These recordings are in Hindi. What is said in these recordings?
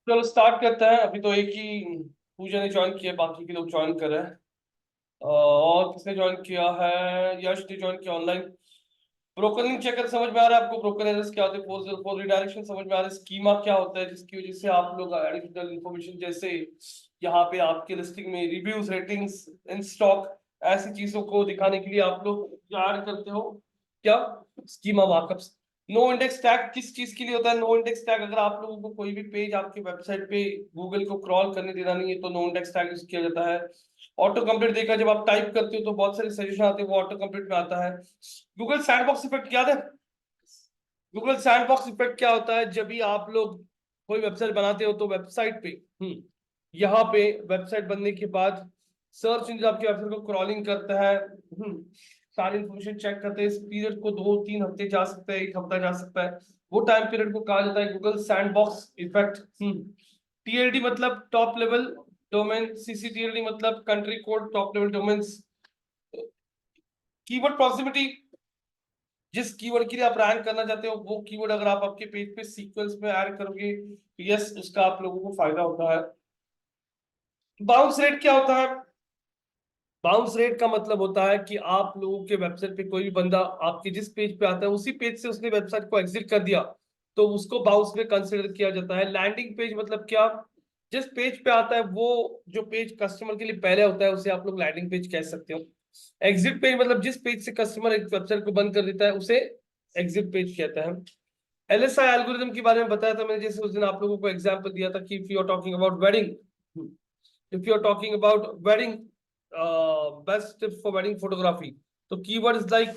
चलो स्टार्ट करते हैं। अभी तो एक ही पूजा ने ज्वाइन किया है, बाकी के लोग ज्वाइन कर रहे हैं। और किसने ज्वाइन किया है? यश ने ज्वाइन किया ऑनलाइन। ब्रोकर लिंक चेक कर, समझ में आ रहा है आपको? ब्रोकर एरर्स क्या होते हैं, 404 रिडायरेक्शन समझ में आ रहा है? स्कीमा क्या होता है जिसकी वजह से आप लोग एडिशनल इंफॉर्मेशन जैसे यहाँ पे आपके लिस्टिंग में रिव्यूज, रेटिंग्स, इन स्टॉक, ऐसी चीजों को दिखाने के लिए आप लोग ऐड करते हो क्या? Schema markups. No index tag किस चीज के लिए होता है? नो इंडेक्स टैग अगर आप लोगों को कोई भी पेज आपके वेबसाइट पे गूगल को क्रॉल करने देना नहीं है तो नो इंडेक्स टैग यूज किया जाता है। ऑटो कंप्लीट देखा, जब आप टाइप करते हो तो बहुत सारे सजेशन आते हैं, वो ऑटो कंप्लीट में आता है। गूगल सैंडबॉक्स इफेक्ट याद है? गूगल सैंडबॉक्स इफेक्ट क्या होता है? जब भी आप लोग कोई वेबसाइट बनाते हो तो वेबसाइट पे यहाँ पे वेबसाइट बनने के बाद सर्च इंजन आपकी वेबसाइट को क्रॉलिंग करता है, सारी इंफॉर्मेशन चेक करते हैं। इस पीरियड को 2-3 हफ्ते जा सकता है, 1 हफ्ता जा सकता है। वो टाइम पीरियड को कहा जाता है गूगल सैंडबॉक्स इफेक्ट। टीएलडी मतलब टॉप लेवल डोमेन, सीसीटीएलडी मतलब country code top level domains. Keyword proximity, जिस कीवर्ड के लिए आप रैंक करना चाहते हो वो कीवर्ड अगर आप आपके पेज पे सीक्वेंस में ऐड करोगे तो यस, उसका आप लोगों को फायदा होता है। बाउंस रेट क्या होता है? बाउंस रेट का मतलब होता है कि आप लोगों के वेबसाइट पे कोई भी बंदा आपके जिस पेज पे आता है उसी पेज से उसने वेबसाइट को एग्जिट कर दिया तो उसको बाउंस में कंसिडर किया जाता है। लैंडिंग पेज मतलब क्या? जिस पेज पे आता है वो जो पेज कस्टमर के लिए पहले होता है उसे आप लोग लैंडिंग पेज कह सकते हो। एग्जिट पेज मतलब जिस पेज से कस्टमर एक वेबसाइट को बंद कर देता है उसे एग्जिट पेज कहता है। एलएसआई एल्गोरिथम के बारे में बताया था मैंने, जैसे उस दिन आप लोगों को एग्जांपल दिया था कि if you are talking about wedding, if you are talking about wedding, best tips for wedding photography, तो keywords like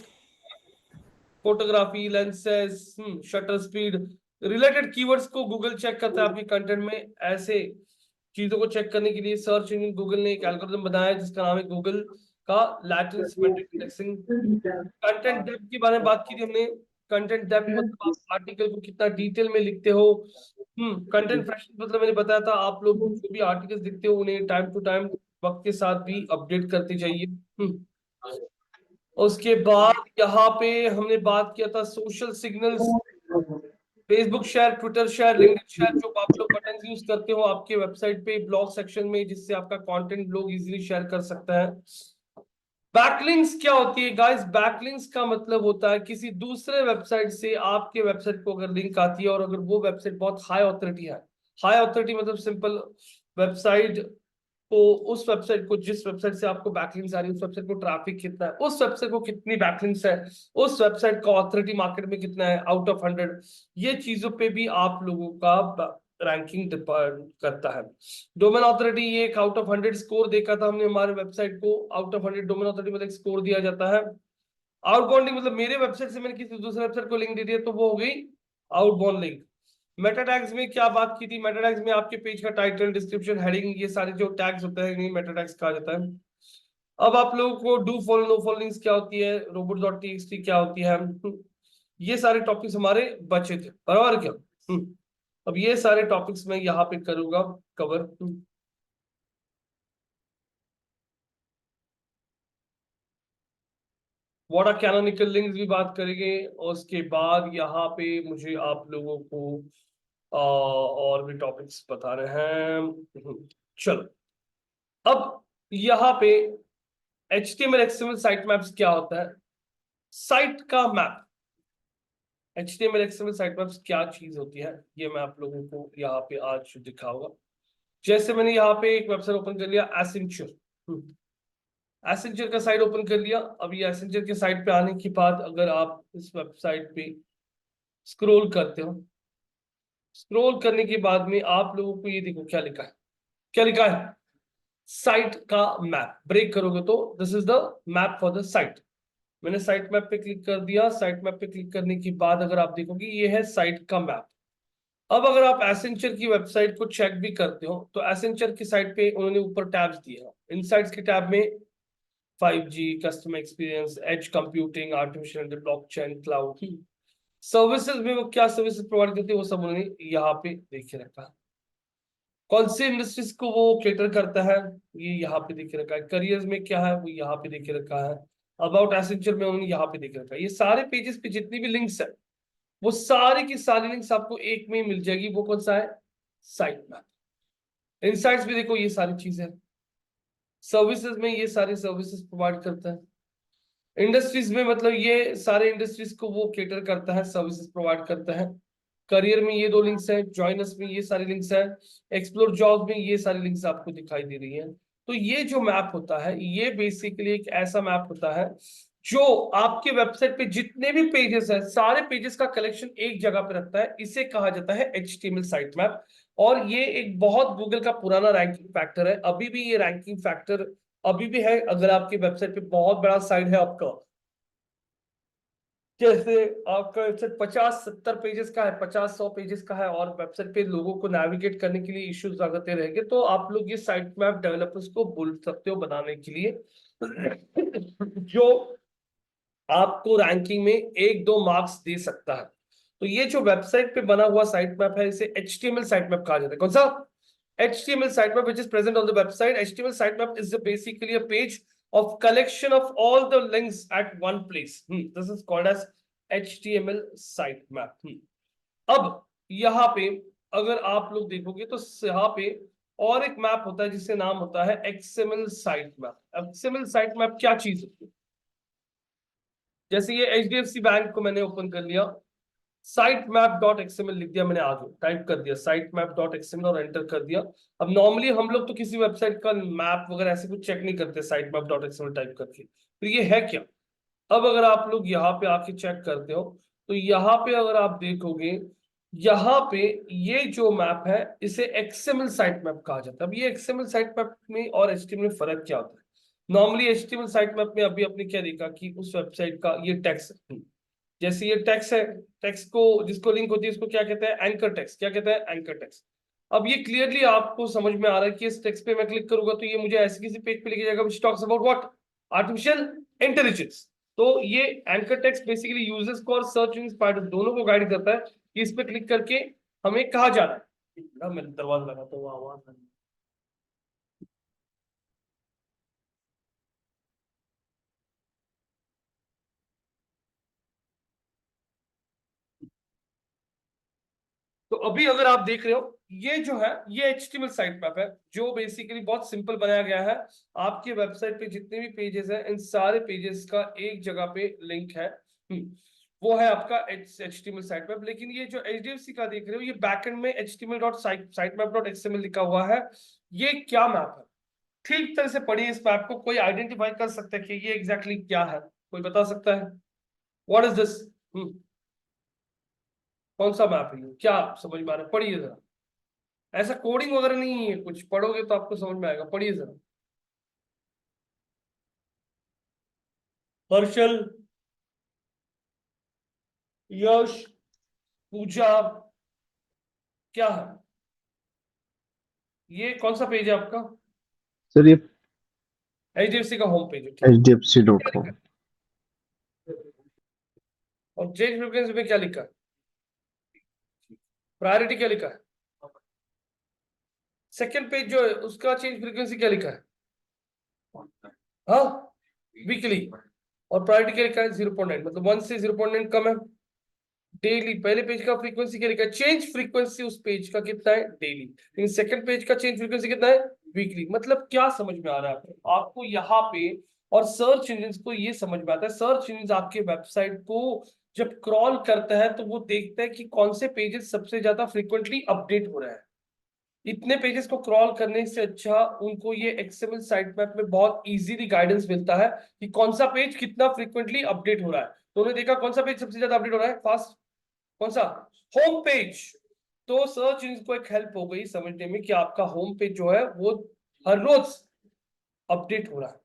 photography, lenses, shutter speed, related keywords को गूगल चेक करता है आपके कंटेंट में। ऐसे चीजों को चेक करने के लिए सर्च इंजन गूगल ने एक एल्गोरिथम बनाया है जिसका नाम है गूगल का Latin symmetric indexing. Content depth के बारे में बात की थी हमने। कंटेंट डेप्थ मतलब आप आर्टिकल को कितना डिटेल में लिखते हो। कंटेंट फ्रेशनेस मतलब मैंने बताया था आप लोग जो भी आर्टिकल्स लिखते हो उन्हें टाइम टू टाइम वक्त के साथ भी अपडेट करते जाइए। उसके बाद यहाँ पे हमने बात किया था social signals, Facebook share, Twitter share, LinkedIn share, जो आप लोग बटन यूज करते हो आपके वेबसाइट पे ब्लॉग सेक्शन में जिससे आपका कंटेंट लोग इजीली शेयर कर सकते हैं। बैकलिंक्स क्या होती है गाइस? बैकलिंक्स का मतलब होता है किसी दूसरे वेबसाइट से आपके वेबसाइट को अगर लिंक आती है और अगर वो वेबसाइट बहुत हाई ऑथोरिटी है। हाई ऑथोरिटी मतलब सिंपल, वेबसाइट को उस वेबसाइट को जिस वेबसाइट से आपको बैकलिंक्स आ रही है उस वेबसाइट को ट्रैफिक कितना है, उस वेबसाइट को कितनी बैकलिंक्स है, उस वेबसाइट का ऑथोरिटी मार्केट में कितना है आउट ऑफ 100, ये चीजों पे भी आप लोगों का रैंकिंग डिपेंड करता है। डोमेन ऑथोरिटी, ये एक आउट ऑफ 100 स्कोर देखा था हमने हमारे वेबसाइट को। आउट ऑफ 100 डोमेन ऑथोरिटी मतलब स्कोर दिया जाता है। आउटबाउंड लिंक मतलब मेरे वेबसाइट से मैंने किसी दूसरे वेबसाइट को लिंक दे दिया तो वो हो गई आउटबाउंड लिंक। मेटा टैग्स में क्या बात की थी? मेटा टैग्स में आपके पेज का टाइटल, डिस्क्रिप्शन, हेडिंग, ये सारे जो टैग्स होते हैं इन्हें मेटा टैग्स कहा जाता है। अब आप लोगों को do follow no follow links क्या होती है, रोबोट.txt क्या होती है, ये सारे टॉपिक्स हमारे बचे थे, बराबर क्या? अब ये सारे टॉपिक्स मैं यहाँ पे करूंगा cover. What are canonical links भी बात करेंगे और उसके बाद यहाँ पे मुझे आप लोगों को और भी टॉपिक्स बता रहे हैं। चलो, अब यहाँ पे HTML XML साइट मैप्स क्या होता है? साइट का map, HTML XML site maps क्या चीज होती है ये मैं आप लोगों को यहाँ पे आज दिखाऊंगा। जैसे मैंने यहाँ पे एक वेबसाइट ओपन कर लिया, एसेंचर। एसेंचर का साइट ओपन कर लिया। अब ये एसेंचर के साइट पे आने के बाद अगर आप इस वेबसाइट पे स्क्रॉल करते हो, स्क्रॉल करने के बाद में आप लोगों को ये देखो क्या लिखा है, क्या लिखा है? साइट का मैप। ब्रेक करोगे तो this is the map for the site. मैंने साइट मैप पे क्लिक कर दिया। साइट मैप पे क्लिक करने के बाद अगर आप देखोगे ये है साइट का मैप। अब अगर आप एसेंचर की वेबसाइट को चेक भी करते हो तो एसेंचर की साइट पे उन्होंने ऊपर टैब्स दिए हैं। इनसाइट्स के टैब में 5G, customer experience, edge computing, artificial blockchain, cloud services में वो क्या सर्विसेज प्रोवाइड करते हैं वो सब उन्होंने यहाँ पे देखे रखा है। कौन से इंडस्ट्रीज को वो केटर करता है ये यहाँ पे देखे रखा है। करियर्स में क्या है वो यहाँ पे देखे रखा है। अबाउट एसेंचर में उन्होंने यहाँ पे देखे रखा है। ये सारे पेजेस पे जितनी भी लिंक्स है वो सारी की सारी लिंक्स आपको एक में ही मिल जाएगी। वो कौन सा है? Site map. इनसाइट्स भी देखो ये सारी चीजें, सर्विसेज में ये सारी सर्विसेज प्रोवाइड करता है, इंडस्ट्रीज में मतलब ये सारे इंडस्ट्रीज को वो केटर करता है, सर्विसेज प्रोवाइड करता है। करियर में ये दो लिंक्स है, जॉइनर्स में ये सारे लिंक्स है, एक्सप्लोर जॉब में ये सारी लिंक्स आपको दिखाई दे रही है। तो ये जो मैप होता है ये बेसिकली एक ऐसा मैप होता है जो आपके वेबसाइट पे जितने भी पेजेस है सारे पेजेस का कलेक्शन एक जगह पे रखता है। इसे कहा जाता है HTML साइट मैप। और ये एक बहुत गूगल का पुराना रैंकिंग फैक्टर है, अभी भी ये रैंकिंग फैक्टर अभी भी है। अगर आपकी वेबसाइट पे बहुत बड़ा साइट है आपका, जैसे आपका वेबसाइट 50-70 पेजेस का है, 50-100 पेजेस का है, और वेबसाइट पे लोगों को नेविगेट करने के लिए इश्यूज आते रहेंगे, तो आप लोग ये साइट मैप डेवलपर्स को बोल सकते हो बनाने के लिए जो आपको रैंकिंग में 1-2 मार्क्स दे सकता है। तो ये जो वेबसाइट पे बना हुआ साइट मैप है इसे HTML साइट मैप कहा जाता है। कौन सा? HTML site map which is present on the website. HTML site map is basically a page of collection of all the links at one place. This is called as HTML site map. अब यहाँ पे अगर आप लोग देखोगे तो यहाँ पे और एक मैप होता है जिससे नाम होता है XML site map. XML site map क्या चीज होती है? जैसे ये HDFC बैंक को मैंने ओपन कर लिया, साइट मैप डॉट एक्सएमएल लिख दिया मैंने, आगे टाइप कर दिया साइट मैप डॉट एक्सएमएल और एंटर कर दिया। अब नॉर्मली हम लोग तो किसी वेबसाइट का मैप वगैरह ऐसे कुछ चेक नहीं करते site map dot XML type करके, तो ये है क्या? अब अगर आप लोग यहाँ पे आके चेक करते हो तो यहाँ पे अगर आप देखोगे यहाँ पे ये जो मैप है इसे एक्सएमएल साइट मैप कहा जाता है। अब ये एक्सएमएल साइट मैप में और एचटीएमएल में फर्क क्या होता है? नॉर्मली एचटीएमएल साइट मैप में अभी आपने क्या देखा कि उस वेबसाइट का ये टेक्स्ट, जैसे ये टेक्स्ट है, टेक्स्ट को जिसको लिंक होती है उसको क्या कहते हैं? Anchor text. क्या कहते हैं? Anchor text. अब ये क्लियरली आपको समझ में आ रहा है कि इस टेक्स्ट पे मैं क्लिक करूंगा तो ये मुझे ऐसे किसी पेज पे लेके जाएगा which talks about what? Artificial intelligence. तो ये एंकर टेक्स्ट बेसिकली यूजर्स को और सर्च इंजन दोनों को गाइड करता है कि इस पे क्लिक करके हमें कहा जा रहा है। मैं दरवाजा लगाता हूँ, आवाज तो अभी अगर आप देख रहे हो ये जो है ये HTML साइट मैप है जो बेसिकली बहुत सिंपल बनाया गया है। आपके वेबसाइट पे जितने भी पेजेस हैं इन सारे पेजेस का एक जगह पे लिंक है। वो है आपका HTML साइट मैप। लेकिन ये जो HDFC का देख रहे हो ये बैकएंड में HTML.sitemap.xml लिखा हुआ है। ये क्या मैप है? ठीक तरह से पढ़िए इस मैप को, कोई आइडेंटिफाई कर सकता है कि ये एग्जैक्टली क्या है? कोई बता सकता है? What is this? कौन सा मैप है ये? क्या समझ में आ रहा है? पढ़िए जरा। ऐसा कोडिंग वगैरह नहीं है कुछ, पढ़ोगे तो आपको समझ में आएगा, पढ़िए जरा। हर्षल, यश, पूजा, क्या है ये? कौन सा पेज है आपका? सर ये HDFC का होम पेज है, ठीक है। hdfc.com। और चेंज फ्रीक्वेंसी में क्या लिखा है? प्रायोरिटी क्या लिखा है? सेकंड पेज जो है उसका चेंज फ्रीक्वेंसी क्या लिखा है? हाँ, वीकली। और प्रायोरिटी क्या लिखा है? 0.9, मतलब 1 से 0.9 कम है। डेली पहले पेज का फ्रीक्वेंसी क्या लिखा है? चेंज फ्रीक्वेंसी उस पेज का कितना है? डेली। लेकिन सेकंड पेज का चेंज फ्रीक्वेंसी कितना है? वीकली। मतलब क्या समझ में आ रहा है आपको? आपको यहाँ पे और सर्च इंजन को ये समझ में आता है, सर्च इंजन आपके वेबसाइट को जब क्रॉल करता है तो वो देखता है कि कौन से पेजेस सबसे ज्यादा फ्रीक्वेंटली अपडेट हो रहे हैं। इतने पेजेस को क्रॉल करने से अच्छा उनको ये एक्सएमएल साइट मैप में बहुत इजीली गाइडेंस मिलता है कि कौन सा पेज कितना फ्रीक्वेंटली अपडेट हो रहा है। तो उन्होंने देखा कौन सा पेज सबसे ज्यादा अपडेट हो रहा है फास्ट? कौन सा? Home page. तो सर्च इंजन को एक हेल्प हो गई समझने में कि आपका होम पेज जो है वो हर रोज अपडेट हो रहा है।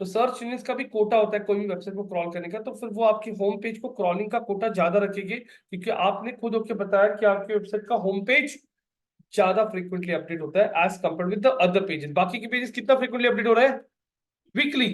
तो सर्च इंजन का भी कोटा होता है कोई भी वेबसाइट को क्रॉल करने का, तो फिर वो आपकी होम पेज को क्रॉलिंग का कोटा ज्यादा रखेगी क्योंकि आपने खुद होकर बताया कि आपकी वेबसाइट का होम पेज ज्यादा फ्रीक्वेंटली अपडेट होता है as compared with the other pages. बाकी के पेजेस कितना फ्रीक्वेंटली अपडेट हो रहा है? वीकली।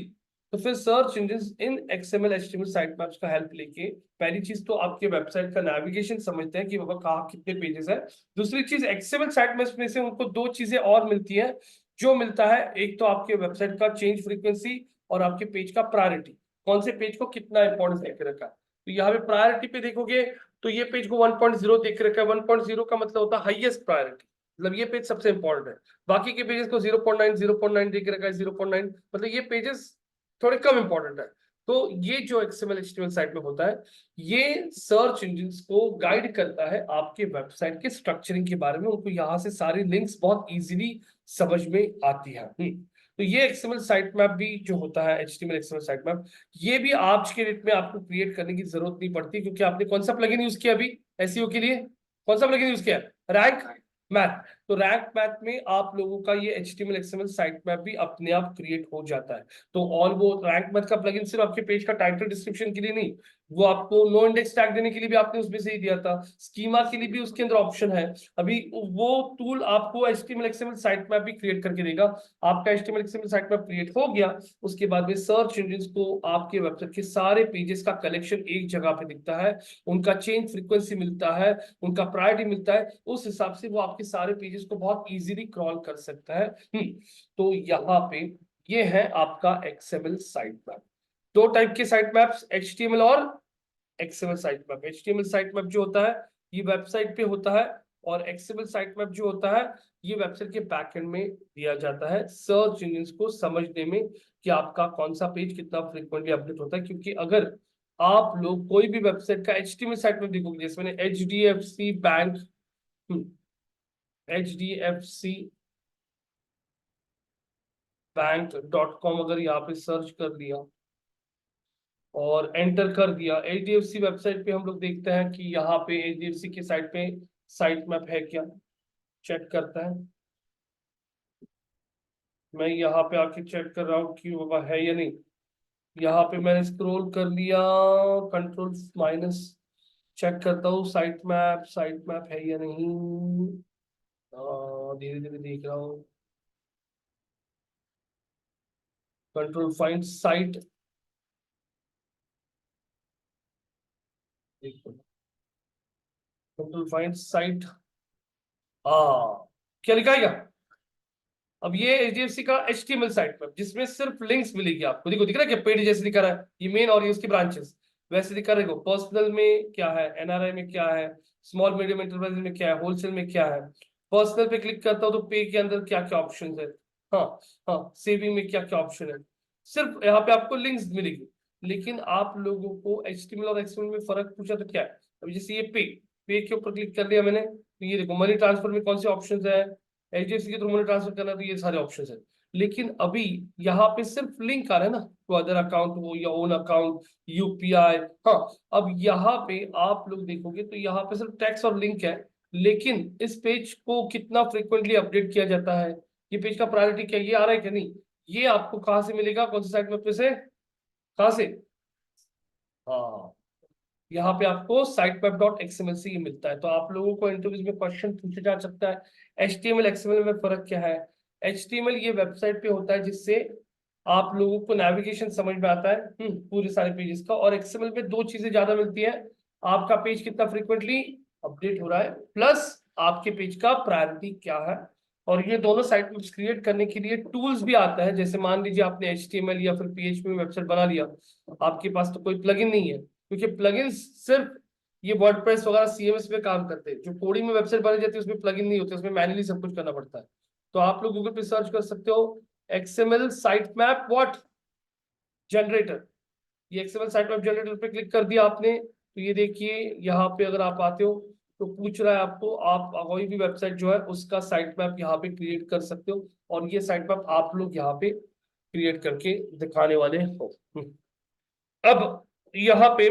तो फिर सर्च इंजन इन XML HTML साइट मैप्स का हेल्प लेके पहली चीज तो आपके वेबसाइट का नेविगेशन समझते हैं कि बाबा कहाँ कितने पेजेस है। दूसरी चीज XML साइट मैप्स में से उनको दो चीजें और मिलती है जो मिलता है, एक तो आपके वेबसाइट का चेंज फ्रीक्वेंसी और आपके पेज का प्रायोरिटी, कौन से पेज को कितना इंपॉर्टेंस देके रखा है। तो यहाँ पे प्रायोरिटी पे देखोगे तो ये पेज को 1.0 देख रखा है। 1.0 का मतलब होता है हाईएस्ट प्रायोरिटी, मतलब ये पेज सबसे इंपॉर्टेंट है। बाकी के पेजेस को 0.9 0.9 दे के रखा है, 0.9, मतलब ये पेजेस थोड़े कम इंपॉर्टेंट है। तो ये जो XML HTML साइट में होता है, ये सर्च इंजिन्स को गाइड करता है आपके वेबसाइट के स्ट्रक्चरिंग के बारे में, उनको यहाँ से सारी लिंक्स बहुत इजीली समझ में आती है। तो ये XML साइट मैप भी जो होता है, HTML XML साइट मैप, ये भी आज के डेट में आपको क्रिएट करने की जरूरत नहीं पड़ती, क्योंकि आपने कौन सा प्लगइन यूज किया अभी एसईओ के लिए? कौन सा प्लगइन यूज किया? Rank math. तो रैंक मैथ में आप लोगों का ये HTML XML साइट मैप भी अपने आप क्रिएट हो जाता है। तो ऑल वो रैंक मैथ का प्लगइन सिर्फ आपके पेज का टाइटल डिस्क्रिप्शन के लिए नहीं, वो आपको नो इंडेक्स टैग देने के लिए भी आपने उसमें से ही दिया था, स्कीमा के लिए भी उसके अंदर ऑप्शन है। अभी वो टूल आपको HTML XML साइट मैप भी क्रिएट करके देगा। आपका HTML XML site map create हो गया, उसके बाद में सर्च इंजिन को आपके वेबसाइट के सारे पेजेस का कलेक्शन एक जगह पे दिखता है, उनका चेंज फ्रीक्वेंसी मिलता है, उनका प्रायोरिटी मिलता है, उस हिसाब से वो आपके सारे पेजेस को बहुत इजीली क्रॉल कर सकता है। तो यहाँ पे ये है आपका XML साइट मैप। दो टाइप के साइट मैप्स, HTML और XML site map. HTML site map जो होता है ये वेबसाइट पे होता है, और XML साइट मैप जो होता है ये वेबसाइट के बैकएंड में दिया जाता है सर्च इंजिन को समझने में कि आपका कौन सा पेज कितना फ्रीक्वेंटली अपडेट होता है। क्योंकि अगर आप लोग कोई भी वेबसाइट का HTML साइट मैप देखोगे, जैसे मैंने HDFC बैंक, HDFC बैंक.com अगर यहाँ पे सर्च कर दिया और एंटर कर दिया, HDFC वेबसाइट पे हम लोग देखते हैं कि यहाँ पे HDFC की साइट पे साइट मैप है क्या, चेक करता है। मैं यहाँ पे आके चेक कर रहा हूँ कि वो है या नहीं। यहाँ पे मैंने स्क्रॉल कर लिया, कंट्रोल माइनस, चेक करता हूँ साइट मैप है या नहीं। धीरे धीरे देख रहा हूँ। Control find site, control find site, क्या लिखा है क्या? अब ये HDFC का HTML साइट मैप, जिसमें सिर्फ लिंक्स मिलेगी आपको। देखो दिख रहा है क्या, पेड जैसे दिखा रहा है, ये मेन और ये उसकी ब्रांचेस वैसे दिखा रहे हो। पर्सनल में क्या है, NRI में क्या है, स्मॉल मीडियम एंटरप्राइज में क्या है, होलसेल में क्या है। पर्सनल पे क्लिक करता हूँ तो पे के अंदर क्या क्या ऑप्शन है, हाँ हाँ, सेविंग में क्या क्या ऑप्शन है, सिर्फ यहाँ पे आपको लिंक्स मिलेगी। लेकिन आप लोगों को HTML और XML में फर्क पूछा तो क्या है, अभी जैसे ये पे के ऊपर क्लिक कर लिया मैंने, तो ये देखो मनी ट्रांसफर में कौन से ऑप्शन है, HDFC के थ्रू मनी ट्रांसफर करना, तो ये सारे ऑप्शंस हैं। लेकिन अभी यहाँ पे सिर्फ लिंक आ रहा है ना, तो अदर अकाउंट हो या ओन अकाउंट, UPI। हाँ, अब यहाँ पे आप लोग देखोगे तो यहाँ पे सिर्फ टेक्स्ट और लिंक है, लेकिन इस पेज को कितना फ्रिक्वेंटली अपडेट किया जाता है, ये पेज का प्रायोरिटी क्या, ये आ रहा है क्या नहीं, ये आपको कहाँ से मिलेगा, कौन सी साइट में पे से, कहाँ से? हाँ, यहाँ पे आपको siteweb.xml से ये मिलता है। तो आप लोगों को इंटरव्यूज में क्वेश्चन पूछा जा सकता है HTML XML में फर्क क्या है। HTML ये वेबसाइट पे होता है जिससे आप लोगों को नेविगेशन समझ में आता है पूरे सारे पेजेस का, और XML पे दो चीजें ज्यादा मिलती है, आपका पेज कितना फ्रिक्वेंटली अपडेट हो रहा है, प्लस आपके पेज का प्रायोरिटी क्या है। और ये दोनों साइट मैप्स क्रिएट करने के लिए टूल्स भी आता है। जैसे मान लीजिए आपने HTML या फिर PHP में वेबसाइट बना लिया, आपके पास तो कोई प्लगइन नहीं है, क्योंकि प्लगइन्स सिर्फ ये वर्डप्रेस वगैरह CMS में काम करते हैं। जो कोडिंग में वेबसाइट बनाई जाती है उसमें प्लगइन नहीं होते, उसमें मैन्युअली सब कुछ करना पड़ता है। तो आप लोग गूगल पे सर्च कर सकते हो XML site map what generator, ये XML साइट मैप जनरेटर पे क्लिक कर दिया आपने, तो ये देखिए यहाँ पे अगर आप आते हो तो पूछ रहा है आपको, आप कोई भी वेबसाइट जो है उसका साइट मैप यहाँ पे क्रिएट कर सकते हो, और ये साइट मैप आप लोग यहाँ पे क्रिएट करके दिखाने वाले हो। अब यहाँ पे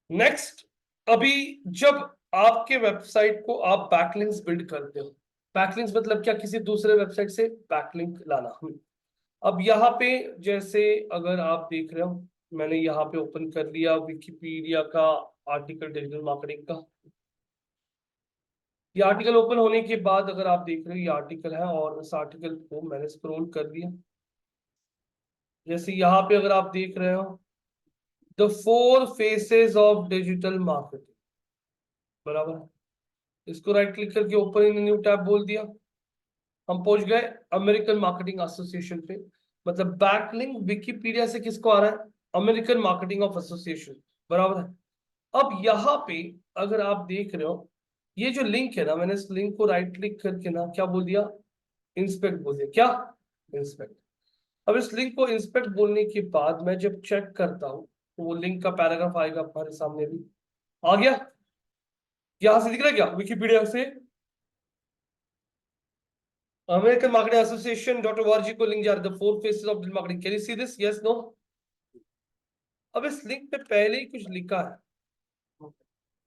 नेक्स्ट, अभी जब आपके वेबसाइट को आप बैकलिंक्स बिल्ड करते हो, बैकलिंक्स मतलब क्या, किसी दूसरे वेबसाइट से बैकलिंक लाना। अब यहाँ पे जैसे अगर आप देख रहे हो, मैंने यहाँ पे ओपन कर लिया विकिपीडिया का आर्टिकल डिजिटल मार्केटिंग का। ये आर्टिकल ओपन होने के बाद अगर आप देख रहे हो ये आर्टिकल है, और इस आर्टिकल को मैंने स्क्रॉल कर दिया। जैसे यहाँ पे अगर आप देख रहे हो the 4 faces of digital marketing, बराबर है, इसको राइट क्लिक करके ओपन इन न्यू टैब बोल दिया, हम पहुंच गए अमेरिकन मार्केटिंग एसोसिएशन पे। मतलब बैकलिंक विकिपीडिया से किसको आ रहा है, अमेरिकन मार्केटिंग ऑफ एसोसिएशन, बराबर है। अब यहाँ पे अगर आप देख रहे हो ये जो लिंक है ना, मैंने इस लिंक को राइट क्लिक करके ना क्या बोल दिया, इंस्पेक्ट बोल दिया। क्या? इंस्पेक्ट। अब इस लिंक को इंस्पेक्ट बोलने के बाद मैं जब चेक करता हूं तो वो लिंक का पैराग्राफ आएगा हमारे सामने भी। आ गया? यहां से दिख रहा है क्या विकिपीडिया से? अमेरिकन मार्केटिंग एसोसिएशन .org को लिंक जा रहा है, the four faces of digital marketing. Can you see this? Yes, no? अब इस लिंक पे पहले ही कुछ लिखा है,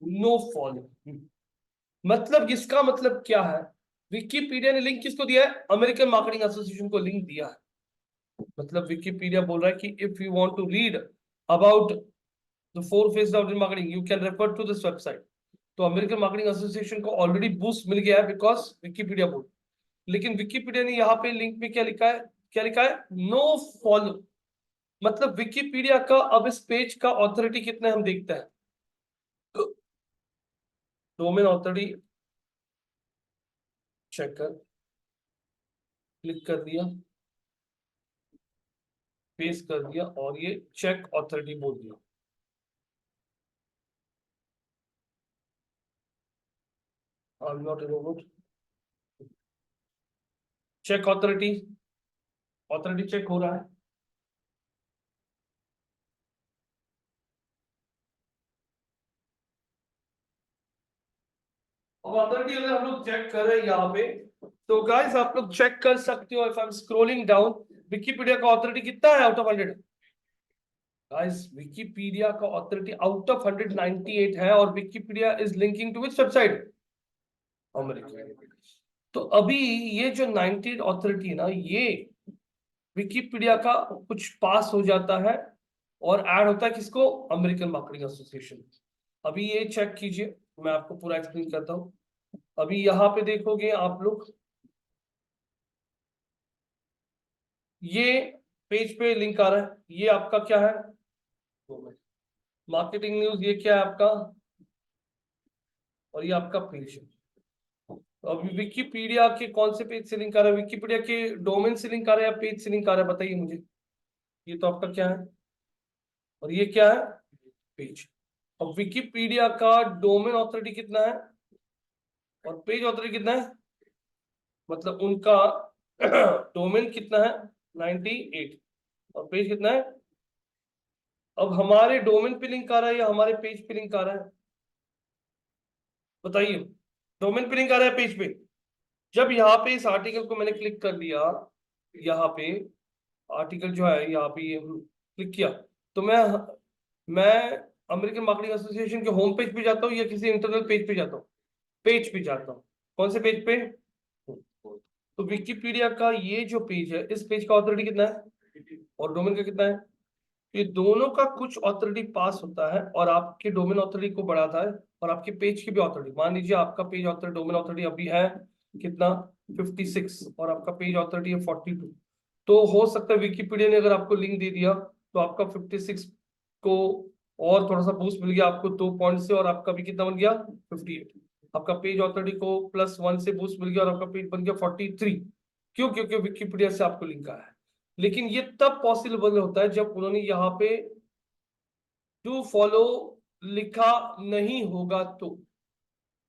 नो फॉलो। मतलब इसका मतलब क्या है? विकिपीडिया ने लिंक किसको दिया है? अमेरिकन मार्केटिंग एसोसिएशन को लिंक दिया है। मतलब विकिपीडिया बोल रहा है कि if you want to read about the four faces of digital marketing you can refer to this website. तो अमेरिकन मार्केटिंग एसोसिएशन को ऑलरेडी बूस्ट मिल गया है बिकॉज विकिपीडिया बोल। लेकिन विकिपीडिया ने यहाँ पे लिंक में क्या लिखा है? क्या लिखा है? No follow. मतलब विकिपीडिया का अब इस पेज का ऑथोरिटी कितना है हम देखते हैं। डोमेन ऑथोरिटी चेक कर, क्लिक कर दिया, पेस्ट कर दिया और ये चेक ऑथोरिटी बोल दिया। I'm not a robot. Check authority, authority check हो रहा है। अब ऑथोरिटी अगर हम लोग चेक कर रहे हैं यहाँ पे तो गाइस आप लोग चेक कर सकते हो। If I am scrolling down, Wikipedia का ऑथोरिटी कितना है आउट ऑफ 100? गाइस विकिपीडिया का ऑथोरिटी आउट ऑफ 198 है और Wikipedia is linking to which website? America. तो अभी ये जो 98 ऑथोरिटी है ना, ये विकिपीडिया का कुछ पास हो जाता है और ऐड होता है किसको? American marketing association. अभी ये चेक कीजिए, मैं आपको पूरा एक्सप्लेन करता हूँ। अभी यहाँ पे देखोगे आप लोग, ये पेज पे लिंक आ रहा है, ये आपका क्या है? Marketing news. ये क्या है आपका? और ये आपका पेज है। तो अभी विकिपीडिया के कौन से पेज से लिंक आ रहा है? विकिपीडिया के डोमेन से लिंक आ रहा है या पेज से लिंक आ रहा है? बताइए मुझे। ये तो आपका क्या है और ये क्या है? पेज। अब विकिपीडिया का डोमेन ऑथोरिटी कितना है और पेज ऑथोरिटी कितना है? मतलब उनका डोमेन कितना है? 98 और पेज कितना है? अब हमारे डोमेन पे लिंक आ रहा है या हमारे पेज पे लिंक आ रहा है? बताइए। डोमेन पे लिंक आ रहा है पेज पे? जब यहाँ पे इस आर्टिकल को मैंने क्लिक कर दिया, यहाँ पे आर्टिकल जो है यहाँ पे ये क्लिक किया तो मैं अमेरिकन मार्केटिंग एसोसिएशन के होम पेज पे जाता हूँ या किसी इंटरनल पेज पे जाता हूँ? पेज पे जाता हूँ। कौन से पेज पे? तो विकिपीडिया का ये जो पेज है, इस पेज का ऑथोरिटी कितना है और डोमेन का कितना है? ये दोनों का कुछ ऑथोरिटी पास होता है और आपके डोमेन ऑथोरिटी को बढ़ाता है और आपके पेज की भी ऑथोरिटी। मान लीजिए आपका पेज ऑथोरिटी, डोमेन ऑथोरिटी अभी है कितना? 56 और आपका पेज ऑथोरिटी है 42। तो हो सकता है विकिपीडिया ने अगर आपको लिंक दे दिया तो आपका 56 को और थोड़ा सा बूस्ट मिल गया आपको 2 पॉइंट से और आपका भी कितना बन गया? 58। आपका पेज ऑथोरिटी को +1 से बूस्ट मिल गया और आपका पेज बन गया 43। क्यों? क्योंकि विकिपीडिया से आपको लिंक आया है। लेकिन ये तब पॉसिबल होता है जब उन्होंने यहाँ पे डू फॉलो लिखा नहीं होगा तो।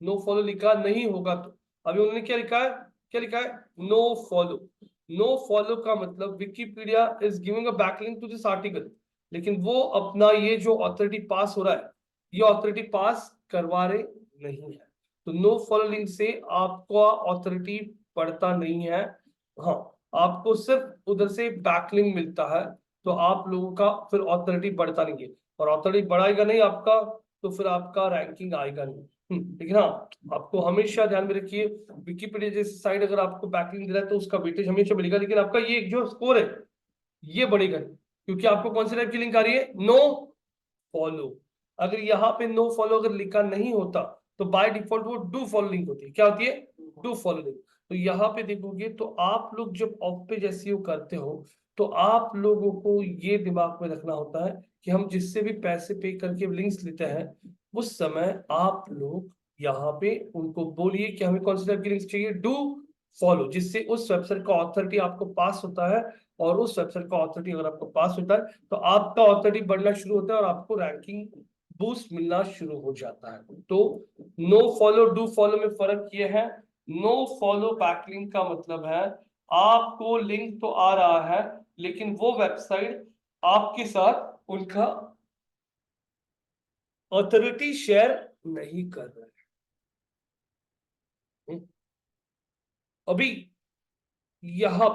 नो फॉलो लिखा नहीं होगा तो अभी उन्होंने क्या लिखा है? क्या लिखा है? No follow. नो फॉलो का मतलब Wikipedia is giving a backlink to this article, लेकिन वो अपना ये जो ऑथोरिटी पास हो रहा है ये ऑथोरिटी पास करवा रहे नहीं है। तो नो फॉलो लिंक से आपका ऑथोरिटी बढ़ता नहीं है। हाँ, आपको सिर्फ उधर से बैकलिंक मिलता है तो आप लोगों का फिर ऑथोरिटी बढ़ता नहीं है। और ऑथोरिटी बढ़ाएगा नहीं आपका तो फिर आपका रैंकिंग आएगा नहीं। लेकिन हाँ, आपको हमेशा ध्यान में रखिए विकिपीडिया जैसी साइट अगर आपको बैकलिंक दे रहा है तो उसका वेटेज हमेशा मिलेगा, लेकिन आपका ये जो स्कोर है ये बढ़ेगा क्योंकि आपको कौन सी टाइप की लिंक आ रही है? No follow. अगर यहाँ पे नो फॉलो अगर लिखा नहीं होता तो बाय डिफॉल्ट वो डू फॉलो लिंक होती है। क्या होती है? Do follow link. तो यहाँ पे देखोगे तो आप लोग जब ऑफ पेज एसईओ करते हो तो आप लोगों को ये दिमाग में रखना होता है कि हम जिससे भी पैसे पे करके लिंक्स लेते हैं उस समय आप लोग यहाँ पे उनको बोलिए कि हमें कौन सी टाइप की लिंक्स चाहिए? डू फॉलो, जिससे उस वेबसाइट का ऑथोरिटी आपको पास होता है और उस वेबसाइट का ऑथोरिटी अगर आपको पास होता है तो आपका ऑथोरिटी बढ़ना शुरू होता है और आपको रैंकिंग बूस्ट मिलना शुरू हो जाता है। तो नो फॉलो डू फॉलो में फर्क ये है, नो फॉलो बैकलिंक का मतलब है आपको लिंक तो आ रहा है लेकिन वो वेबसाइट आपके साथ उनका ऑथोरिटी शेयर नहीं कर रहे हैं। अभी यहां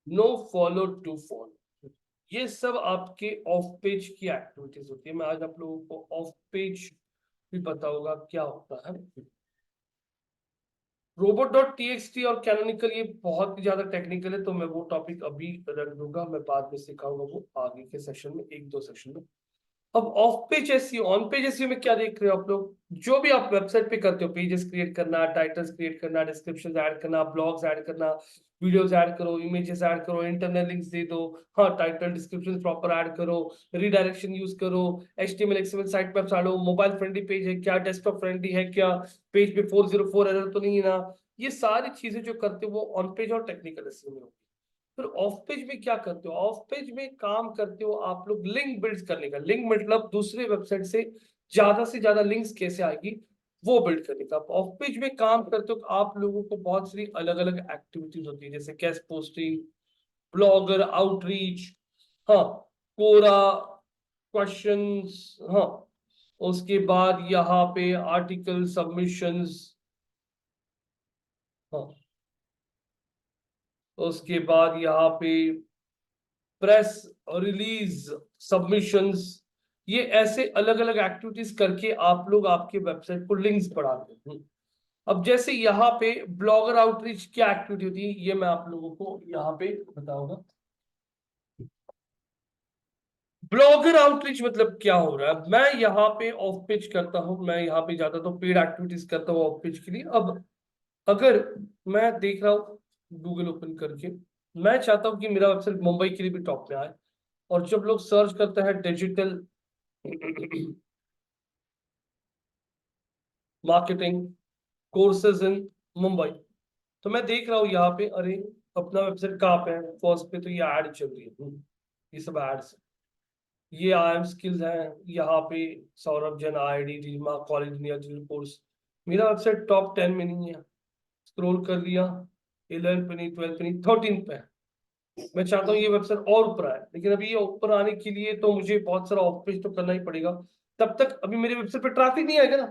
नो फॉलो टू फॉलो, ये सब आपके ऑफ पेज की एक्टिविटीज होती है। मैं आज आप लोगों को ऑफ पेज भी पता होगा क्या होता है। robot.txt और कैनोनिकल ये बहुत ही ज्यादा टेक्निकल है, तो मैं वो टॉपिक अभी रख दूंगा, मैं बाद में सिखाऊंगा वो आगे के सेशन में, एक दो सेशन में। अब of page SEO, on page SEO में क्या देख रहे हो आप लोग? जो भी आप वेबसाइट पे करते हो, पेजेस क्रिएट करना, टाइटल्स क्रिएट करना, डिस्क्रिप्शन ऐड करना, ब्लॉग्स ऐड करना, वीडियोस ऐड करो, इमेजेस ऐड करो, इंटरनल लिंक्स दे दो, हाँ टाइटल डिस्क्रिप्शन प्रॉपर ऐड करो, रीडायरेक्शन यूज करो, एचटीएमएल एक्सएमएल साइट पे डालो, मोबाइल फ्रेंडली पेज है क्या, डेस्कटॉप फ्रेंडली है क्या, पेज पे 404 एरर तो नहीं है ना, ये सारी चीजें जो करते हो वो ऑन पेज और टेक्निकल एसईओ में होगी। फिर ऑफ पेज में क्या करते हो? ऑफ पेज में काम करते हो आप लोग लिंक बिल्ड करने का। लिंक मतलब दूसरे वेबसाइट से ज्यादा लिंक्स कैसे आएगी वो बिल्ड करने का। ऑफ पेज में काम करते हो आप लोगों को बहुत सारी अलग अलग एक्टिविटीज होती है, जैसे गेस्ट पोस्टिंग, ब्लॉगर आउटरीच, हाँ, कोरा, क्वेश्चंस, हाँ, उसके बाद यहाँ पे आर्टिकल सबमिशंस, हाँ, उसके बाद यहाँ पे प्रेस रिलीज सबमिशंस, ये ऐसे अलग अलग एक्टिविटीज करके आप लोग आपके वेबसाइट को लिंक्स बढ़ाते हैं। अब जैसे यहाँ पे ब्लॉगर आउटरीच क्या एक्टिविटी होती है ये मैं आप लोगों को यहाँ पे बताऊंगा। ब्लॉगर आउटरीच मतलब क्या हो रहा है? मैं यहाँ पे ऑफ पेज करता हूँ, मैं यहाँ पे जाता तो पेड एक्टिविटीज करता हूँ ऑफ पेज के लिए। अब अगर मैं देख रहा हूँ गूगल ओपन करके, मैं चाहता हूँ कि मेरा वेबसाइट मुंबई के लिए भी टॉप में आए, और जब लोग सर्च करते हैं digital marketing courses in Mumbai, तो मैं देख रहा हूँ यहाँ पे, अरे अपना वेबसाइट कहाँ पे है, फर्स्ट पे तो ये ऐड चल रही है, ये सब एड्स, ये आई एम स्किल्स है यहाँ पे, सौरभ जैन आईआईटी रीमा कॉलेज इंडिया कोर्स, मेरा वेबसाइट टॉप 10 में नहीं है। स्क्रॉल कर लिया, 11 पे नहीं, 12 पे नहीं, 13 पे है। मैं चाहता हूँ ये वेबसाइट और ऊपर आए, लेकिन अभी ये ऊपर आने के लिए तो मुझे बहुत सारा ऑफ पेज तो करना ही पड़ेगा। तब तक अभी मेरे वेबसाइट पे ट्रैफिक नहीं आएगा ना,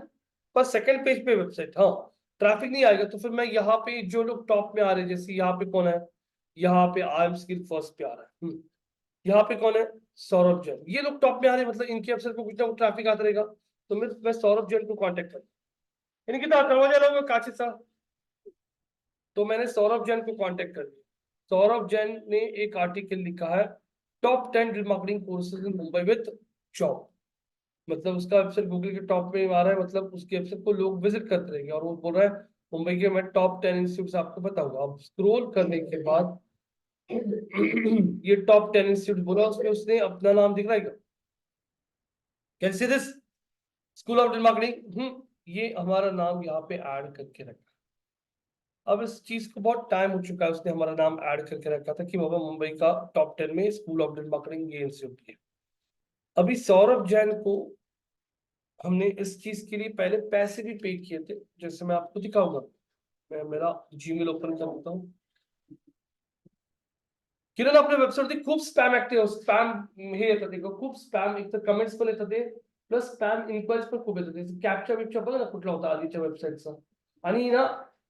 बस सेकंड पेज पे वेबसाइट, हाँ, ट्रैफिक नहीं आएगा, तो फिर मैं यहाँ पे जो लोग टॉप में आ रहे हैं, जैसे यहाँ पे कौन है, यहाँ पे आई एम स्किल फर्स्ट पे आ रहा है, यहाँ पे कौन है, सौरभ जैन, ये लोग टॉप में आ रहे हैं, मतलब इनके वेबसाइट पे कुछ ना कुछ ट्रैफिक आता रहेगा। तो मैं सौरभ जैन को कॉन्टेक्ट कर, इनकी तो करवा जा रहा हूँ काचित सा, तो मैंने सौरभ जैन को कांटेक्ट कर दिया। सौरभ जैन ने एक आर्टिकल लिखा है, top 10 marketing courses in Mumbai with job, मतलब उसका वेबसाइट गूगल के टॉप में आ रहा है, मतलब उसके वेबसाइट को लोग विजिट करते रहेंगे, और वो बोल रहा है मुंबई के मैं टॉप 10 इंस्टीट्यूट आपको बताऊंगा। अब स्क्रॉल करने के बाद ये टॉप 10 इंस्टीट्यूट बोला, उसमें उसने अपना नाम दिख रहा है, can see this, school of marketing, ये हमारा नाम यहाँ पे ऐड करके रखा। अब इस चीज को बहुत टाइम हो चुका है, उसने हमारा नाम ऐड करके रखा था कि बाबा मुंबई का टॉप 10 में स्कूल ऑफ मार्केटिंग ये इंस्टीट्यूट है। अभी सौरभ जैन को हमने इस चीज के लिए पहले पैसे भी पे किए थे, जैसे मैं आपको दिखाऊंगा। मैं मेरा जीमेल ओपन कर लेता हूँ। किरण आपल्या वेबसाईटवरती खूप स्पॅम ऍक्टिव्ह, स्पॅम हे येतात, देखो खूप स्पॅम, एक तर कमेंट्स पण येतात ते, प्लस स्पॅम इन्क्वायरीज पण खूप येतात, कॅप्चा बिपचा बघा ना कुठला होता आधीच्या वेबसाईटचा, आणि ना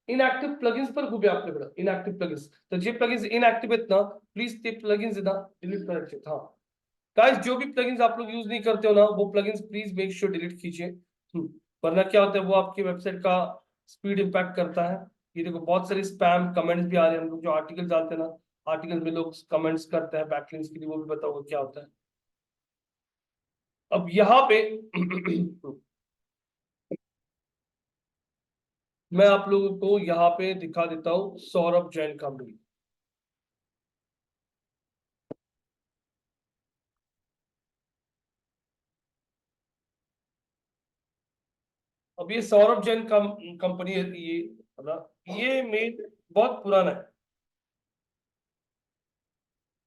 इनएक्टिव्ह प्लगइन्स पण खूप आहे आपल्याकडे, इनएक्टिव्ह प्लगइन्स, तर जे प्लगइन्स इनएक्टिव्ह आहेत ना, प्लीज ते प्लगइन्स ना डिलीट करायचे। हाँ गाइस, जो भी प्लगइन्स आप लोग यूज नहीं करते हो ना, वो plugins please make sure delete कीजिए, वरना क्या होता है वो आपकी वेबसाइट का स्पीड इम्पैक्ट करता है। ये देखो बहुत सारे स्पैम कमेंट्स भी आ रहे हैं, हम लोग जो आर्टिकल डालते हैं ना, आर्टिकल में लोग कमेंट्स करते हैं बैकलिंक्स के लिए, वो भी बताओगे क्या होता है। अब यहाँ पे मैं आप लोगों को यहाँ पे दिखा देता हूँ सौरभ जैन का मेल। अब ये सौरभ जैन का कंपनी है, ये मेल बहुत पुराना है।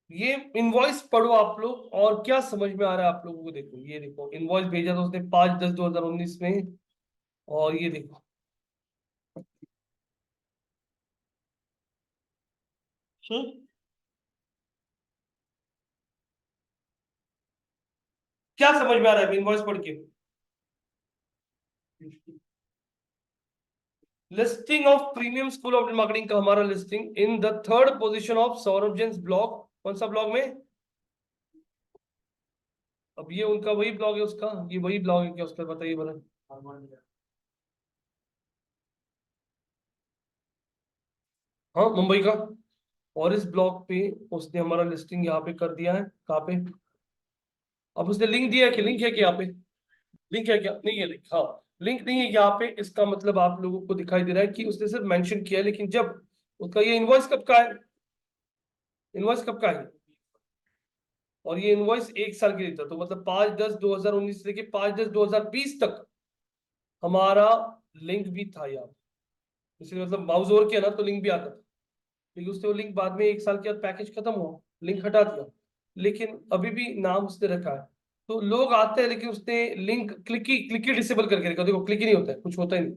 ये इनवॉइस पढ़ो आप लोग, और क्या समझ में आ रहा है आप लोगों को। देखो ये देखो, इनवॉइस भेजा था उसने 5/10/2019 में, और ये देखो क्या समझ में आ रहा है इनवॉइस पढ़ के। Listing of premium school of marketing का हमारा listing in the third position of Saurabh Jain blog. कौन सा ब्लॉग में? अब ये उनका वही ब्लॉग है, उसका ये वही ब्लॉग है क्या उसका, बताइए बना। हाँ, मुंबई का। और इस ब्लॉग पे उसने हमारा लिस्टिंग यहाँ पे कर दिया है। कहाँ पे? अब उसने लिंक दिया है कि लिंक है कि यहाँ पे लिंक है क्या? नहीं है लिंक, हाँ। लिंक नहीं है यहाँ पे, इसका मतलब आप लोगों को दिखाई दे रहा है कि उसने सिर्फ मेंशन किया है, लेकिन जब उसका ये इनवॉइस कब का है, इनवॉइस कब का है, और ये इनवॉइस 1 साल के लिए था, तो मतलब 5/10/2019 से लेके 5/10/2020 तक हमारा लिंक भी था यहाँ। इसलिए मतलब माउस ओवर किया ना तो लिंक भी आता था, लेकिन उसने वो लिंक बाद में 1 साल के बाद पैकेज खत्म हुआ, लिंक हटा दिया, लेकिन अभी भी नाम उसने रखा है। तो लोग आते हैं, लेकिन उसने लिंक क्लिक ही डिसेबल करके रखा। देखो क्लिक ही नहीं होता है, कुछ होता ही नहीं।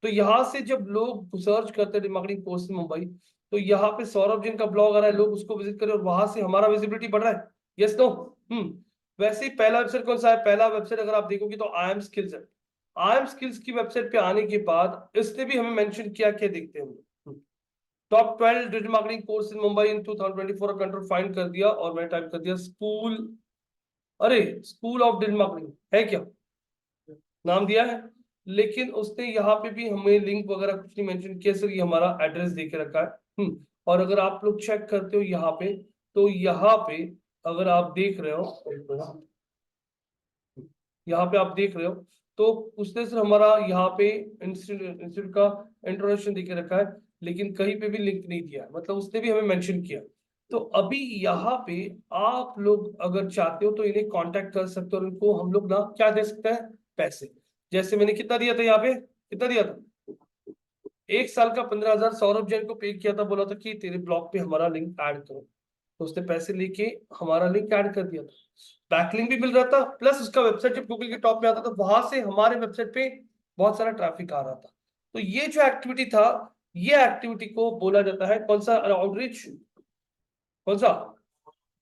तो यहाँ से जब लोग सर्च करते हैं मार्केटिंग कोर्स मुंबई, तो यहाँ पे सौरभ जैन का ब्लॉग आ रहा है, लोग उसको विजिट करें और वहां से हमारा विजिबिलिटी बढ़ रहा है। Yes no? वैसे ही पहला वेबसाइट कौन सा है? पहला वेबसाइट अगर आप देखोगे तो आई एम स्किल्स है। आई एम स्किल्स की वेबसाइट पे आने के बाद इसने भी हमें मेंशन किया, क्या देखते हैं हम लोग। Top 12 digital marketing course in Mumbai in 2024 का कंट्रोल फाइंड कर दिया, और मैंने टाइप कर दिया स्कूल। अरे, स्कूल ऑफ डिजिटल मार्केटिंग है क्या, नाम दिया है, लेकिन उसने यहाँ पे भी हमें लिंक वगैरह कुछ नहीं मेंशन किया, सिर्फ ये हमारा एड्रेस दे के रखा है। और अगर आप लोग चेक करते हो यहाँ पे, तो यहाँ पे अगर आप देख रहे हो, यहाँ पे आप देख रहे हो, तो उसने सिर्फ हमारा यहाँ पे इंस्टीट्यूट का इंट्रोडक्शन देके रखा है, लेकिन कहीं पे भी लिंक नहीं दिया, मतलब उसने भी हमें मेंशन किया। तो अभी यहाँ पे आप लोग अगर चाहते हो तो इन्हें कांटेक्ट कर सकते हो, और इनको हम लोग ना क्या दे सकते हैं, पैसे। जैसे मैंने कितना दिया था यहाँ पे, कितना दिया था, 1 साल का 15,000 सौरभ जैन को पे किया था, बोला था कि तेरे ब्लॉग पे हमारा लिंक ऐड करो, तो उसने पैसे लेके हमारा लिंक ऐड कर दिया था। बैकलिंक भी मिल रहा था, प्लस उसका वेबसाइट जब गूगल के टॉप में आता था, वहां से हमारे वेबसाइट पे बहुत सारा ट्रैफिक आ रहा था। तो ये जो एक्टिविटी था, ये एक्टिविटी को बोला जाता है कौन सा, आउटरीच। कौन सा?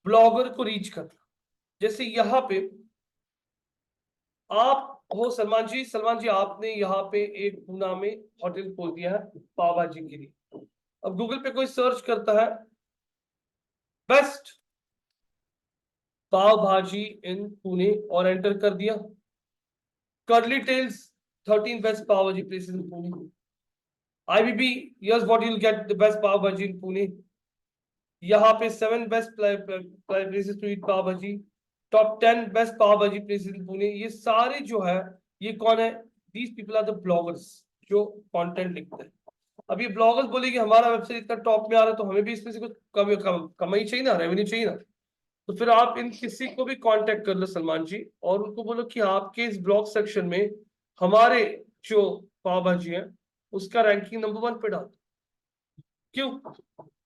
ब्लॉगर को रीच करना। जैसे यहाँ पे आप हो सलमान जी, सलमान जी आपने यहाँ पे एक पूना में होटल खोल दिया है पाव भाजी के लिए। अब गूगल पे कोई सर्च करता है बेस्ट पाव भाजी इन पुणे, और एंटर कर दिया, कर्ली टेल्स 13 बेस्ट पाव भाजी places in Pune, IBB, here's what you'll get the best pav bhaji in Pune. यहाँ पे 7 बेस्ट प्लेसेस टू ईट पाव भाजी, टॉप 10 बेस्ट पाव भाजी प्लेसेस इन पुणे। ये सारे जो है, ये कौन है? These people are the bloggers जो कंटेंट लिखते हैं। अब ये ब्लॉगर्स बोले कि हमारा वेबसाइट इतना टॉप में आ रहा है, तो हमें भी इसमें से कुछ कमाई चाहिए ना, रेवेन्यू चाहिए ना। तो फिर आप इन किसी को भी कांटेक्ट कर लो सलमान जी, और उनको बोलो कि आपके इस ब्लॉग सेक्शन में हमारे जो पाव भाजी है उसका रैंकिंग नंबर 1 पे डाल। क्यों?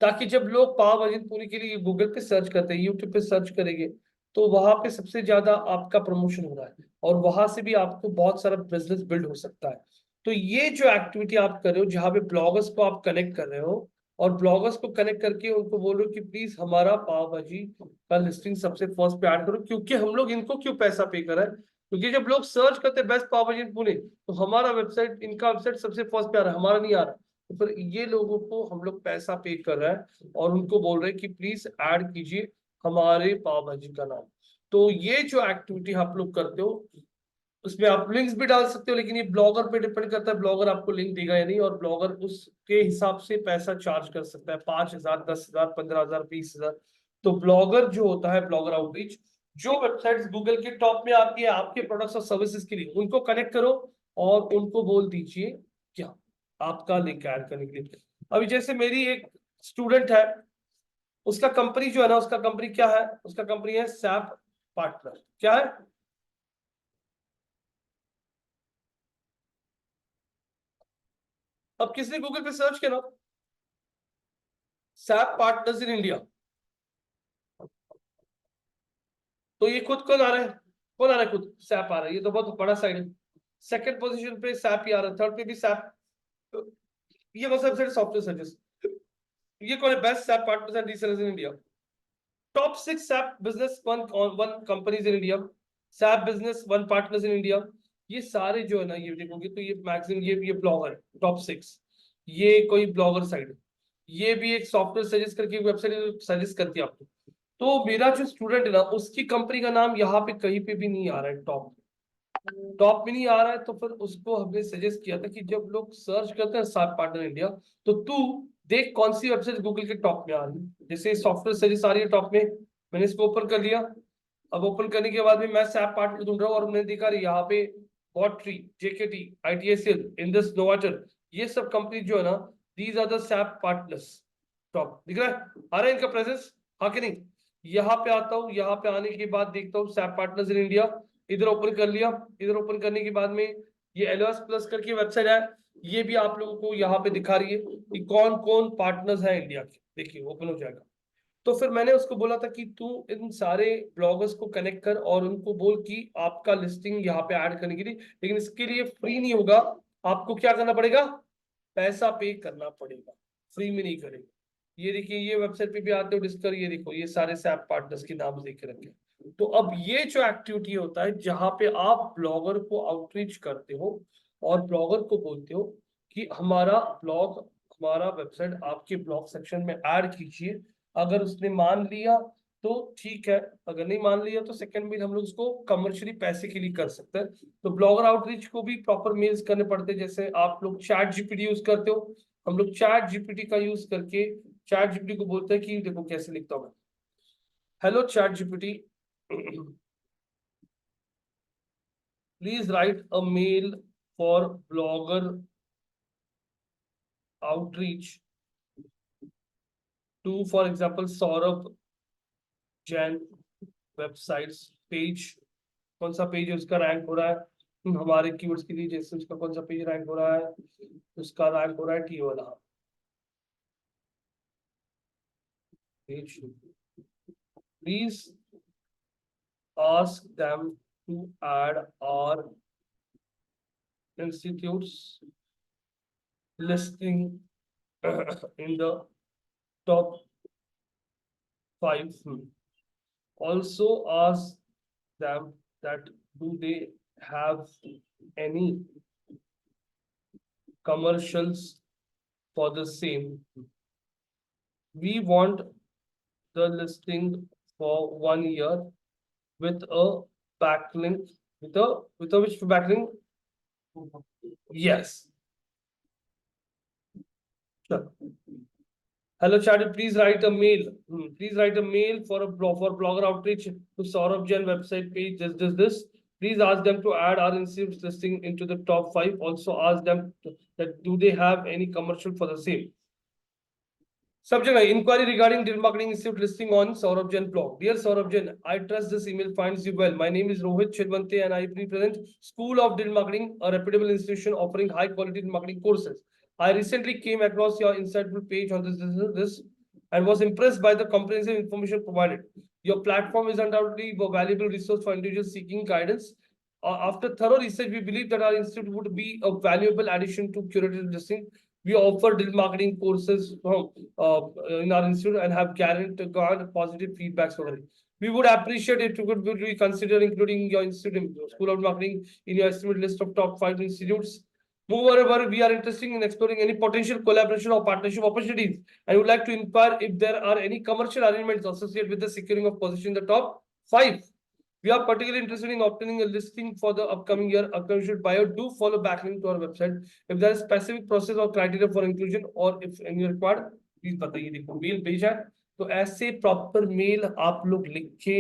ताकि जब लोग पाव भाजी पूरी के लिए गूगल पे सर्च करते हैं, यूट्यूब पे सर्च करेंगे, तो वहां पे सबसे ज्यादा आपका प्रमोशन हो रहा है, और वहां से भी आपको बहुत सारा बिजनेस बिल्ड हो सकता है। तो ये जो एक्टिविटी आप कर रहे हो, जहां पे ब्लॉगर्स को आप कनेक्ट कर रहे हो, और ब्लॉगर्स को कनेक्ट करके उनको बोलो कि प्लीज हमारा पाव भाजी का लिस्टिंग सबसे फर्स्ट पे ऐड करो, क्योंकि हम लोग इनको क्यों पैसा पे कर रहे हैं, क्योंकि जब लोग सर्च करते हैं बेस्ट पाव भाजी पुणे, तो हमारा वेबसाइट, इनका वेबसाइट सबसे फर्स्ट पे आ रहा है, हमारा नहीं आ रहा। तो फिर ये लोगों को हम लोग पैसा पे कर रहे हैं, और उनको बोल रहे हैं कि प्लीज ऐड कीजिए हमारे पाव भाजी का नाम। तो ये जो एक्टिविटी आप लोग करते हो, उसमें आप लिंक्स भी डाल सकते हो, लेकिन ये ब्लॉगर पे डिपेंड करता है, ब्लॉगर आपको लिंक देगा या नहीं, और ब्लॉगर उसके हिसाब से पैसा चार्ज कर सकता है, 5,000, 10,000, 15,000, 20,000। तो ब्लॉगर जो होता है, ब्लॉगर आउटरीच, जो वेबसाइट्स गूगल के टॉप में आती है आपके प्रोडक्ट्स और सर्विसेज के लिए, उनको कनेक्ट करो, और उनको बोल दीजिए क्या, आपका लिंक ऐड करने के लिए। अभी जैसे मेरी एक स्टूडेंट है, उसका कंपनी जो है ना, उसका कंपनी क्या है, उसका कंपनी है सैप पार्टनर। क्या है? अब किसने गूगल पे सर्च किया ना, सैप पार्टनर्स इन इंडिया, तो ये खुद कौन आ रहा है, कौन आ रहा है, खुद सैप आ रहा है, ये तो बहुत बड़ा साइड है। सेकंड पोजीशन पे सैप ही आ रहा है, थर्ड पे भी सैप। ये कौन सा वेबसाइट, सॉफ्टवेयर सर्विस, ये कौन है, best SAP partners and resellers in India, top 6 SAP business one companies in India, SAP business one partners in India. ये सारे जो है ना, ये देखोगे तो ये मैक्सिमम ये ब्लॉगर है टॉप 6, ये कोई ब्लॉगर साइट है। ये भी एक सॉफ्टवेयर सजेस्ट करके वेबसाइट सजेस्ट करती है आपको। तो मेरा जो स्टूडेंट है ना, उसकी कंपनी का नाम यहाँ पे कहीं पे भी नहीं आ रहा है, टॉप में नहीं आ रहा है। तो फिर उसको हमने सजेस्ट किया था कि जब लोग सर्च करते हैं सात पार्टनर इंडिया, तो तू देख कौन सी वेबसाइट गूगल के टॉप में आ रही है। जैसे सॉफ्टवेयर सजेस्ट आ रही है टॉप में, मैंने इसको ओपन कर लिया। अब ओपन करने के बाद में मैं सैप पार्टनर ढूंढ रहा हूँ, और मैंने देखा यहाँ पे बॉटट्री, जेकेटी, आईटीएसएल, इंडस नोवाटर, ये सब कंपनी जो है ना, these are the SAP partners top. दिख रहा है, आ रहा है इनका प्रेजेंस, हाँ कि नहीं। यहाँ पे आता हूँ, यहाँ पे आने के बाद देखता हूँ सैप पार्टनर्स इन इंडिया, इधर ओपन कर लिया। इधर ओपन करने के बाद में ये एलओएस प्लस करके वेबसाइट है, ये भी आप लोगों को यहाँ पे दिखा रही है कि कौन कौन पार्टनर्स हैं इंडिया के। देखिए ओपन हो जाएगा। तो फिर मैंने उसको बोला था कि तू इन सारे ब्लॉगर्स को कनेक्ट कर और उनको बोल कि आपका लिस्टिंग यहाँ पे ऐड करने के लिए, लेकिन इसके लिए फ्री नहीं होगा, आपको क्या करना पड़ेगा, पैसा पे करना पड़ेगा, फ्री में नहीं करेगा। ये देखिए, ये वेबसाइट पे भी आते हो डिस्कवर, ये देखो ये सारे सैप पार्टनर्स के नाम देख के रखे। तो अब ये जो एक्टिविटी होता है, जहां पे आप ब्लॉगर को आउटरीच करते हो और ब्लॉगर को बोलते हो कि हमारा ब्लॉग, हमारा वेबसाइट आपके ब्लॉग सेक्शन में ऐड कीजिए। अगर उसने मान लिया तो ठीक है, अगर नहीं मान लिया तो सेकंड मेल हम लोग उसको कमर्शियली पैसे के लिए कर सकते हैं। तो ब्लॉगर आउटरीच को भी प्रॉपर मेल्स करने पड़ते हैं। जैसे आप लोग चैट जीपीटी यूज करते हो, हम लोग चैट जीपीटी का यूज करके चैट जीपीटी को बोलते हैं कि देखो कैसे लिखता हूं मैं, hello chat GPT, please write a mail for blogger outreach to, for example, Saurabh Jain websites page. कौन सा पेज है उसका रैंक हो रहा है हमारे कीवर्ड्स के लिए, जैसे उसका कौन सा पेज रैंक हो रहा है, उसका रैंक हो रहा है टी वाला page. Please ask them to add our institutes listing in the top 5. Also ask them that do they have any commercials for the same. We want the listing for 1 year with a backlink, with a which backlink? Yes. Sure. Hello, chat. Please write a mail. Please write a mail for blogger outreach to Saurabh Jain website page. This. Please ask them to add our institutes listing into the top 5. Also ask them that do they have any commercial for the same. Subject line, inquiry regarding Digital Marketing Institute listing on Saurabh Jain blog. Dear Saurabh Jain, I trust this email finds you well. My name is Rohit Chilwante and I represent School of Digital Marketing, a reputable institution offering high quality marketing courses. I recently came across your insightful page on this and was impressed by the comprehensive information provided. Your platform is undoubtedly a valuable resource for individuals seeking guidance. After thorough research, we believe that our institute would be a valuable addition to curated listing. We offer digital marketing courses in our institute and have guaranteed positive feedbacks over it. We would appreciate it if you could consider including your institute, School of Marketing, in your estimate list of top 5 institutes. Moreover, we are interested in exploring any potential collaboration or partnership opportunities and would like to inquire if there are any commercial arrangements associated with the securing of position in the top 5. We are particularly interested in obtaining a listing for the upcoming year. Upcoming bio, do follow backlink to our website. If there is specific process or criteria for inclusion or if any required, please बताइए। देखो मेल भेजा है, तो ऐसे प्रॉपर मेल आप लोग लिख के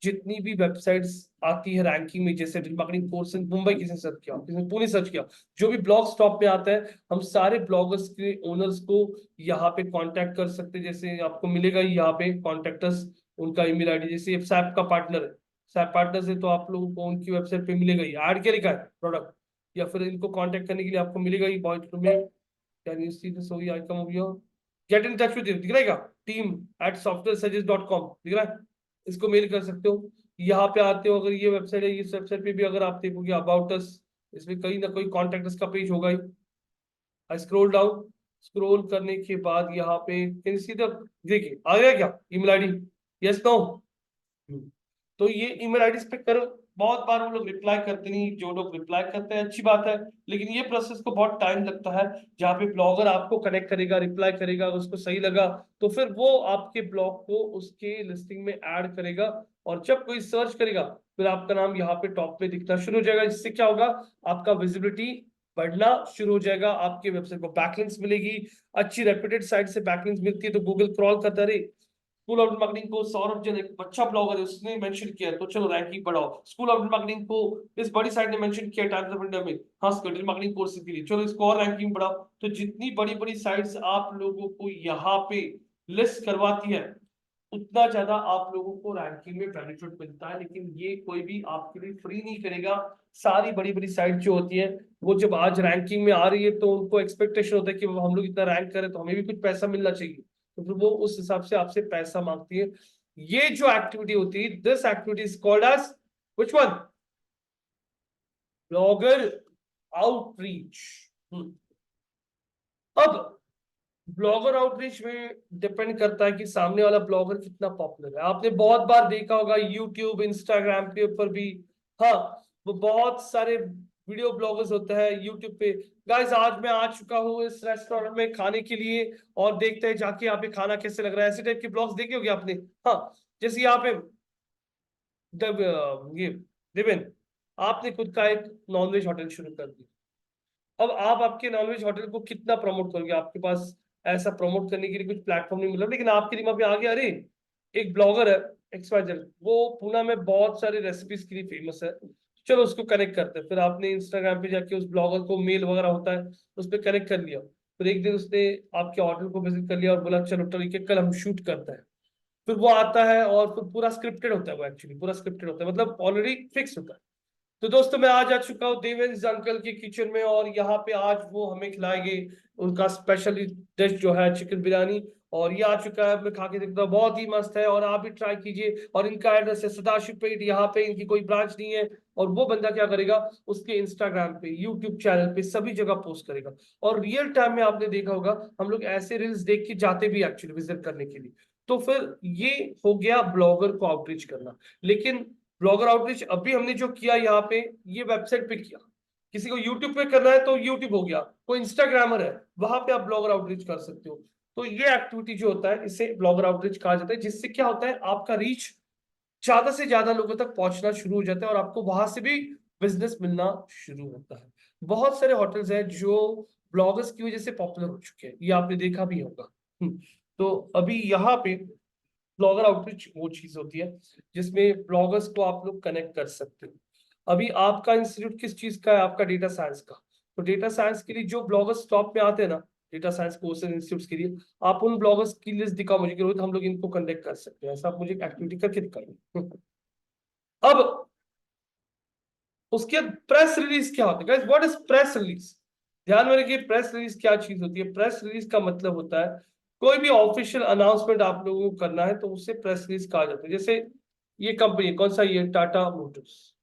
जितनी भी वेबसाइट्स आती है रैंकिंग में, जैसे डिजिटल मार्केटिंग कोर्स मुंबई किसने सर्च किया, किसने पुणे सर्च किया, जो भी ब्लॉग टॉप पे आता है, हम सारे ब्लॉगर्स के ओनर्स को यहाँ पे कांटेक्ट कर सकते हैं। जैसे आपको मिलेगा यहाँ पे कॉन्टेक्टर्स, उनका ईमेल आईडी, जैसे सैप का पार्टनर है, सैप पार्टनर से तो आप लोगों को उनकी वेबसाइट पे मिलेगा ही, ऐड क्या लिखा है, प्रोडक्ट, या फिर इनको कांटेक्ट करने के लिए आपको मिलेगा ही बॉयज में, can you see this icon over here, get in touch with you, दिख रहेगा टीम@softwaresuggest.com, दिख रहा है, इसको मेल कर सकते हो। यहाँ पे आते हो, अगर ये वेबसाइट है, इस वेबसाइट पे भी अगर आप देखोगे अबाउट अस, इसमें कहीं ना कोई कॉन्टेक्ट अस का पेज होगा ही। आई स्क्रॉल डाउन, स्क्रॉल करने के बाद यहाँ पे कैन सी द, देखिए आ गया क्या ईमेल आईडी, यस नो। तो ये ईमेल आईडी पे करो। बहुत बार वो लोग रिप्लाई करते नहीं, जो लोग रिप्लाई करते हैं अच्छी बात है, लेकिन ये प्रोसेस को बहुत टाइम लगता है। जहाँ पे ब्लॉगर आपको कनेक्ट करेगा, रिप्लाई करेगा, उसको सही लगा तो फिर वो आपके ब्लॉग को उसके लिस्टिंग में ऐड करेगा, और जब कोई सर्च करेगा फिर आपका नाम यहाँ पे टॉप पे दिखना शुरू हो जाएगा। इससे क्या होगा, आपका विजिबिलिटी बढ़ना शुरू हो जाएगा, आपके वेबसाइट को बैकलिंक्स मिलेगी। अच्छी रेप्यूटेड साइट से बैकलिंक्स मिलती है तो गूगल क्रॉल करता रहे, स्कूल ऑफ मार्केटिंग को सौरभ जन एक अच्छा ब्लॉगर है उसने मेंशन किया है, तो चलो रैंकिंग बढ़ाओ। स्कूल ऑफ मार्केटिंग को इस बड़ी साइट ने मेंशन किया टाइम्स ऑफ इंडिया में, हाँ डिजिटल मार्केटिंग कोर्सेज के लिए, चलो इसको और रैंकिंग बढ़ाओ। तो जितनी बड़ी बड़ी साइट्स आप लोगों को यहाँ पे लिस्ट करवाती है, उतना ज्यादा आप लोगों को रैंकिंग में बेनिफिट मिलता है। लेकिन ये कोई भी आपके लिए फ्री नहीं करेगा। सारी बड़ी बड़ी साइट जो होती है, वो जब आज रैंकिंग में आ रही है तो उनको एक्सपेक्टेशन होता है कि हम लोग इतना रैंक करें तो हमें भी कुछ पैसा मिलना चाहिए, तो फिर वो उस हिसाब से आपसे पैसा मांगती है। ये जो एक्टिविटी होती है, this activity is called as which one, blogger outreach. अब ब्लॉगर आउटरीच में डिपेंड करता है कि सामने वाला ब्लॉगर कितना पॉपुलर है। आपने बहुत बार देखा होगा यूट्यूब इंस्टाग्राम के ऊपर भी, हाँ वो बहुत सारे वीडियो ब्लॉगर्स होते हैं यूट्यूब पे। गाइस आज मैं आ चुका हूँ इस रेस्टोरेंट में खाने के लिए, और देखते हैं जाके यहाँ पे खाना कैसे लग रहा है, ऐसे टाइप के ब्लॉग्स देखे होंगे आपने। हाँ जैसे यहाँ पे ये देवेन, आपने खुद का एक नॉनवेज होटल शुरू कर दिया। अब आप आपके नॉनवेज होटल को कितना प्रमोट करोगे, आपके पास ऐसा प्रमोट करने के लिए कुछ प्लेटफॉर्म नहीं मिला, लेकिन आपके दिमाग में आ गया अरे एक ब्लॉगर है XYZ, वो पुणे में बहुत सारी रेसिपीज के लिए फेमस है, चलो उसको कनेक्ट करते हैं। फिर आपने इंस्टाग्राम पे जाके उस ब्लॉगर को, मेल वगैरह होता है उस पर कनेक्ट कर लिया। फिर एक दिन उसने आपके होटल को विजिट कर लिया और बोला चलो ठीक है कल हम शूट करते हैं। फिर वो आता है और फिर पूरा स्क्रिप्टेड होता है, वो एक्चुअली पूरा स्क्रिप्टेड होता है, मतलब ऑलरेडी फिक्स होता है। तो दोस्तों मैं आज आ चुका हूँ देवेंद्र अंकल के किचन में, और यहाँ पे आज वो हमें खिलाएंगे उनका स्पेशल डिश जो है चिकन बिरयानी। और ये आ चुका है, मैं खा के देखता हूँ बहुत ही मस्त है, और आप भी ट्राई कीजिए। और इनका एड्रेस है सदाशिव पेट, यहाँ पे इनकी कोई ब्रांच नहीं है। और वो बंदा क्या करेगा, उसके इंस्टाग्राम पे, यूट्यूब चैनल पे सभी जगह पोस्ट करेगा। और रियल टाइम में आपने देखा होगा हम लोग ऐसे रील्स देख के जाते भी एक्चुअली विजिट करने के लिए। तो फिर ये हो गया ब्लॉगर को आउटरीच करना। लेकिन ब्लॉगर आउटरीच अभी हमने जो किया यहाँ पे, ये वेबसाइट पे किया। किसी को यूट्यूब पे करना है तो यूट्यूब हो गया, कोई इंस्टाग्रामर है वहां पे आप ब्लॉगर आउटरीच कर सकते हो। तो ये एक्टिविटी जो होता है इसे ब्लॉगर आउटरीच कहा जाता है, जिससे क्या होता है आपका रीच ज्यादा से ज्यादा लोगों तक पहुंचना शुरू हो जाता है, और आपको वहां से भी बिजनेस मिलना शुरू होता है। बहुत सारे होटल्स हैं जो ब्लॉगर्स की वजह से पॉपुलर हो चुके हैं, ये आपने देखा भी होगा। तो अभी यहाँ पे ब्लॉगर आउटरीच वो चीज होती है जिसमें ब्लॉगर्स को आप लोग कनेक्ट कर सकते हो। अभी आपका इंस्टीट्यूट किस चीज का है, आपका डेटा साइंस का। तो डेटा साइंस के लिए जो ब्लॉगर्स टॉप में आते हैं ना, डेटा साइंस कोर्सेज इंस्टीट्यूट के लिए, आप उन ब्लॉगर्स की लिस्ट दिखाओ मुझे कि रोहित हम लोग इनको कंडक्ट कर सकते हैं, ऐसा आप मुझे एक्टिविटी करके दिखाइए। अब उसके बाद प्रेस रिलीज क्या होता है guys, what is press release. ध्यान में रखिए प्रेस रिलीज क्या चीज होती है। प्रेस रिलीज का मतलब होता है कोई भी ऑफिशियल अनाउंसमेंट आप लोगों को करना है तो उसे प्रेस रिलीज कहा जाता है। जैसे ये कंपनी कौन सा, ये टाटा मोटर्स।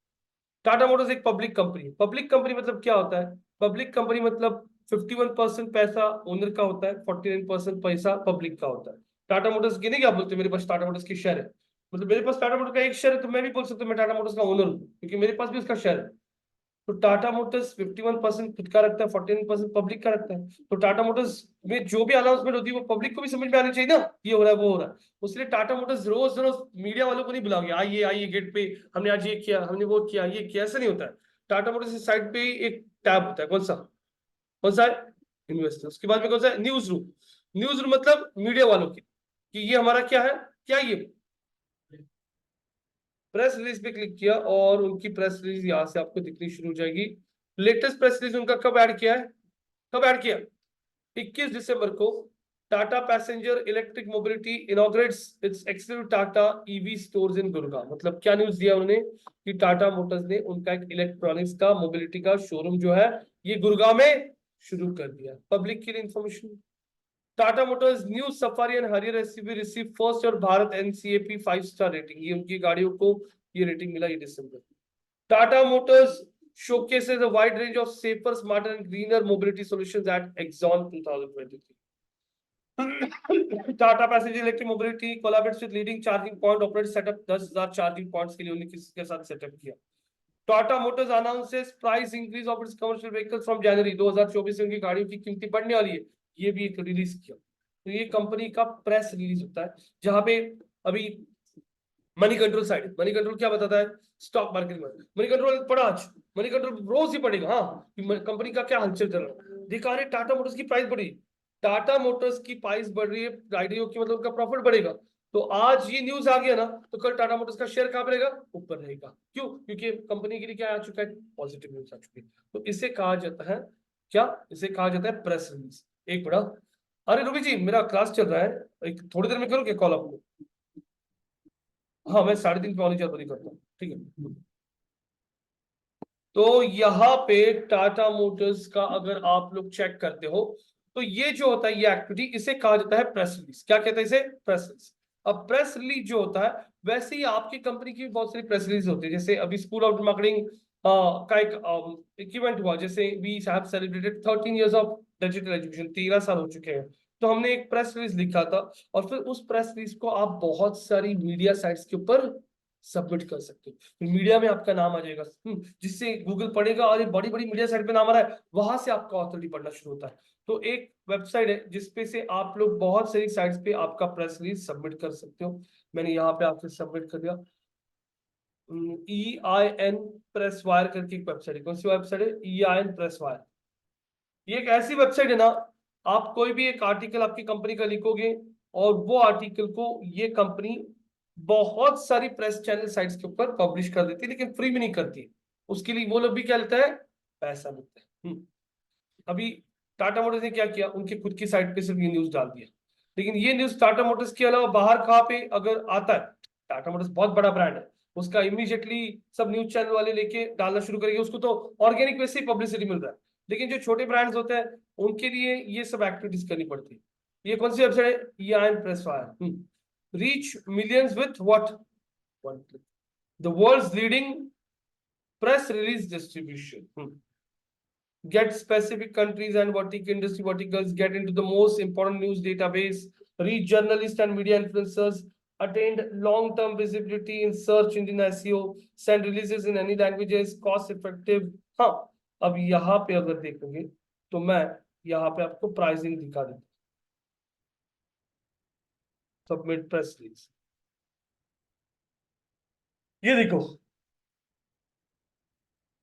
टाटा मोटर्स एक पब्लिक कंपनी है। पब्लिक कंपनी मतलब क्या होता है, पब्लिक कंपनी मतलब 51% पैसा ओनर का होता है, 49% पैसा पब्लिक का होता है। टाटा मोटर्स की नहीं क्या बोलते मेरे पास टाटा मोटर्स की शेयर है, मतलब मेरे पास टाटा मोटर्स का एक शेयर है तो मैं भी बोल सकता हूँ मैं टाटा मोटर्स का ओनर हूँ, क्योंकि मेरे पास भी उसका शेयर है। तो टाटा मोटर्स 51% खुद का रखता है, 49% पब्लिक का रखता है। तो टाटा मोटर्स में जो भी अनाउंसमेंट होती है वो पब्लिक को भी समझ में आनी चाहिए ना, ये हो रहा है वो हो रहा है। उसलिए टाटा मोटर्स रोज रोज मीडिया वालों को नहीं बुलाओगे आइए आइए गेट पे, हमने आज ये किया हमने वो किया ये किया, ऐसा नहीं होता है। टाटा मोटर्स की साइड पे एक टैब होता है, कौन सा है, इन्वेस्टर। उसके बाद में कौन सा है, न्यूज रूम। न्यूज रूम मतलब मीडिया वालों की, कि ये हमारा क्या है, क्या ये प्रेस रिलीज पे क्लिक किया और उनकी प्रेस रिलीज यहाँ से आपको दिखनी शुरू हो जाएगी। लेटेस्ट प्रेस रिलीज उनका कब ऐड किया है, कब ऐड किया, 21 दिसंबर को। Tata passenger electric mobility inaugurates it's exclusive Tata EV stores in Gurgaon. मतलब क्या न्यूज दिया उन्होंने कि टाटा मोटर्स ने उनका एक इलेक्ट्रॉनिक्स का मोबिलिटी का शोरूम जो है ये गुड़गांव में शुरू कर दिया। पब्लिक के लिए information, Tata Motors new safari and हरियर एसयूवी रिसीव फर्स्ट और भारत एनसीएपी 5 स्टार रेटिंग। ये उनकी गाड़ियों को ये रेटिंग मिला ये दिसंबर। Tata Motors showcases a wide range of safer, smarter and greener mobility solutions at Exxon 2023. Tata Passenger Electric Mobility collaborates with leading charging point operators, set up 10,000 charging points के लिए उन्होंने किसके साथ सेटअप किया। Tata Motors announces price increase of its commercial vehicles from January 2024 से उनकी गाड़ियों की कीमतें बढ़ने वाली है, ये भी एक रिलीज किया। तो ये कंपनी का प्रेस रिलीज होता है जहां पे अभी money control side, money control क्या बताता है स्टॉक मार्केट में, मनी कंट्रोल पड़ा आज, मनी कंट्रोल रोज ही पड़ेगा, हाँ कंपनी का क्या हलचल चल रहा है। देखा अरे टाटा मोटर्स की प्राइस बढ़ी, टाटा मोटर्स की प्राइस बढ़ रही है, गाड़ियों की मतलब उनका प्रॉफिट बढ़ेगा। तो आज ये न्यूज आ गया ना, तो कल टाटा मोटर्स का शेयर कहां रहेगा, ऊपर रहेगा। क्यों? क्योंकि कंपनी के लिए क्या आ चुका है, पॉजिटिव न्यूज आ चुकी है। तो इसे कहा जाता है क्या, इसे कहा जाता है प्रेस रिलीज। एक बड़ा, अरे रूबी जी मेरा क्लास चल रहा है, एक थोड़ी देर में करूँ क्या कॉल आपको? हाँ मैं 3:30 पौने 4 बजे करता हूँ, ठीक है। तो यहाँ पे टाटा मोटर्स का अगर आप लोग चेक करते हो तो ये जो होता है ये एक्टिविटी, इसे कहा जाता है प्रेस रिलीज। क्या कहते हैं इसे? Press release. अब प्रेस रिलीज जो होता है वैसे ही आपकी कंपनी की बहुत सारी प्रेस रिलीज होती है। जैसे अभी स्कूल ऑफ मार्केटिंग का एक इवेंट हुआ, जैसे we have celebrated 13 years of digital education, 13 साल हो चुके हैं। तो हमने एक प्रेस रिलीज लिखा था और फिर उस प्रेस रिलीज को आप बहुत सारी मीडिया साइट्स के ऊपर सबमिट कर सकते हो, फिर मीडिया में आपका नाम आ जाएगा, जिससे गूगल पढ़ेगा और बड़ी बड़ी मीडिया साइट पे नाम आ रहा है, वहां से आपका ऑथोरिटी पढ़ना शुरू होता है। तो एक वेबसाइट है जिसपे से आप लोग बहुत सारी साइट्स पे आपका प्रेस रिलीज सबमिट कर सकते हो। मैंने यहाँ पे आपसे सबमिट कर दिया। EIN प्रेस वायर करके एक वेबसाइट है। कौन सी वेबसाइट है? EIN press wire. ये एक ऐसी वेबसाइट है ना, आप कोई भी एक आर्टिकल आपकी कंपनी का लिखोगे और वो आर्टिकल को ये कंपनी बहुत सारी प्रेस चैनल साइट्स के ऊपर पब्लिश कर देती है, लेकिन फ्री में नहीं करती है। उसके लिए वो लोग भी क्या लेता है, पैसा लेता है। अभी टाटा मोटर्स ने क्या किया, उनके खुद की साइट पे सिर्फ ये न्यूज डाल दिया, लेकिन ये न्यूज टाटा मोटर्स के अलावा बाहर कहाँ पे अगर आता है, टाटा मोटर्स बहुत बड़ा ब्रांड है, उसका इमीडिएटली सब न्यूज चैनल वाले लेके डालना शुरू करेंगे, उसको तो ऑर्गेनिक वैसे ही पब्लिसिटी मिल रहा है। लेकिन जो छोटे ब्रांड्स होते हैं उनके लिए ये सब एक्टिविटीज करनी पड़ती है। ये कौन सी वेबसाइट है? EIN press wire. Reach millions with what, one click, the world's leading press release distribution. Get specific countries and vertical industry verticals, get into the most important news database, reach journalists and media influencers, attained long-term visibility in search engine SEO, send releases in any languages, cost effective। हाँ, अब यहाँ पे अगर देखोगे तो मैं यहाँ पे आपको प्राइसिंग दिखा देता हूँ। सबमिट प्रेस रिलीज, ये देखो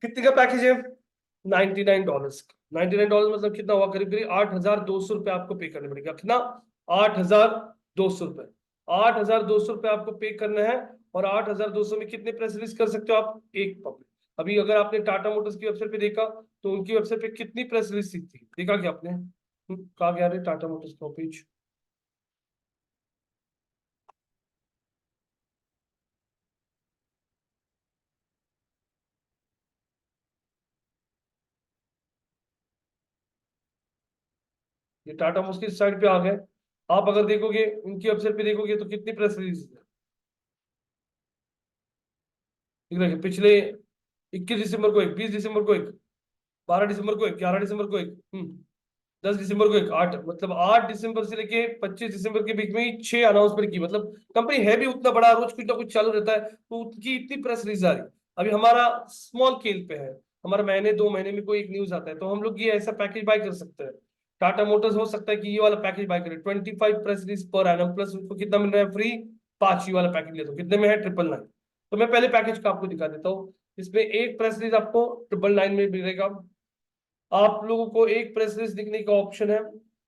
कितने का पैकेज है, $99 का। $99 मतलब कितना हुआ, करीब करीब 8,200 रुपये आपको पे करने पड़ेगा। कितना? 8,200 रुपये। 8,200 रुपये आपको पे करना है। और 8,200 में कितने प्रेस रिलीज कर सकते हो आप? एक पब्लिक। अभी अगर आपने टाटा मोटर्स की वेबसाइट पे देखा तो उनकी वेबसाइट पे कितनी प्रेस रिलीज थी, देखा क्या आपने? कहा गया रे टाटा मोटर्स का पेज, ये टाटा मोटर्स की साइट पे आ गए। आप अगर देखोगे उनकी वेबसाइट पे देखोगे तो कितनी प्रेस रिलीज है, पिछले 21 दिसंबर को एक, 20 दिसंबर को एक, 12 दिसंबर को एक, 11 दिसंबर को एक, 10 दिसंबर को एक, 8 मतलब 8 दिसंबर से लेके 25 दिसंबर के बीच में ही 6 अनाउंसमेंट की। मतलब कंपनी है भी उतना बड़ा, रोज कुछ ना कुछ चालू रहता है, तो उनकी इतनी प्रेस रिलीज आ रही। अभी हमारा स्मॉल स्केल पे है, हमारा महीने 2 महीने में कोई एक न्यूज आता है, तो हम लोग ये ऐसा पैकेज बाय कर सकते हैं। टाटा मोटर्स हो सकता है कि ये वाला पैकेज बाय करे, 25 press release per annum, plus उनको कितना मिल रहा है फ्री, 5 ये वाला पैकेज ले तो कितने में है, 999। तो मैं पहले पैकेज का आपको दिखा देता हूँ। इसमें एक प्रेस रिलीज आपको 999 में मिलेगा। आप लोगों को एक प्रेस रिलीज दिखने का ऑप्शन है,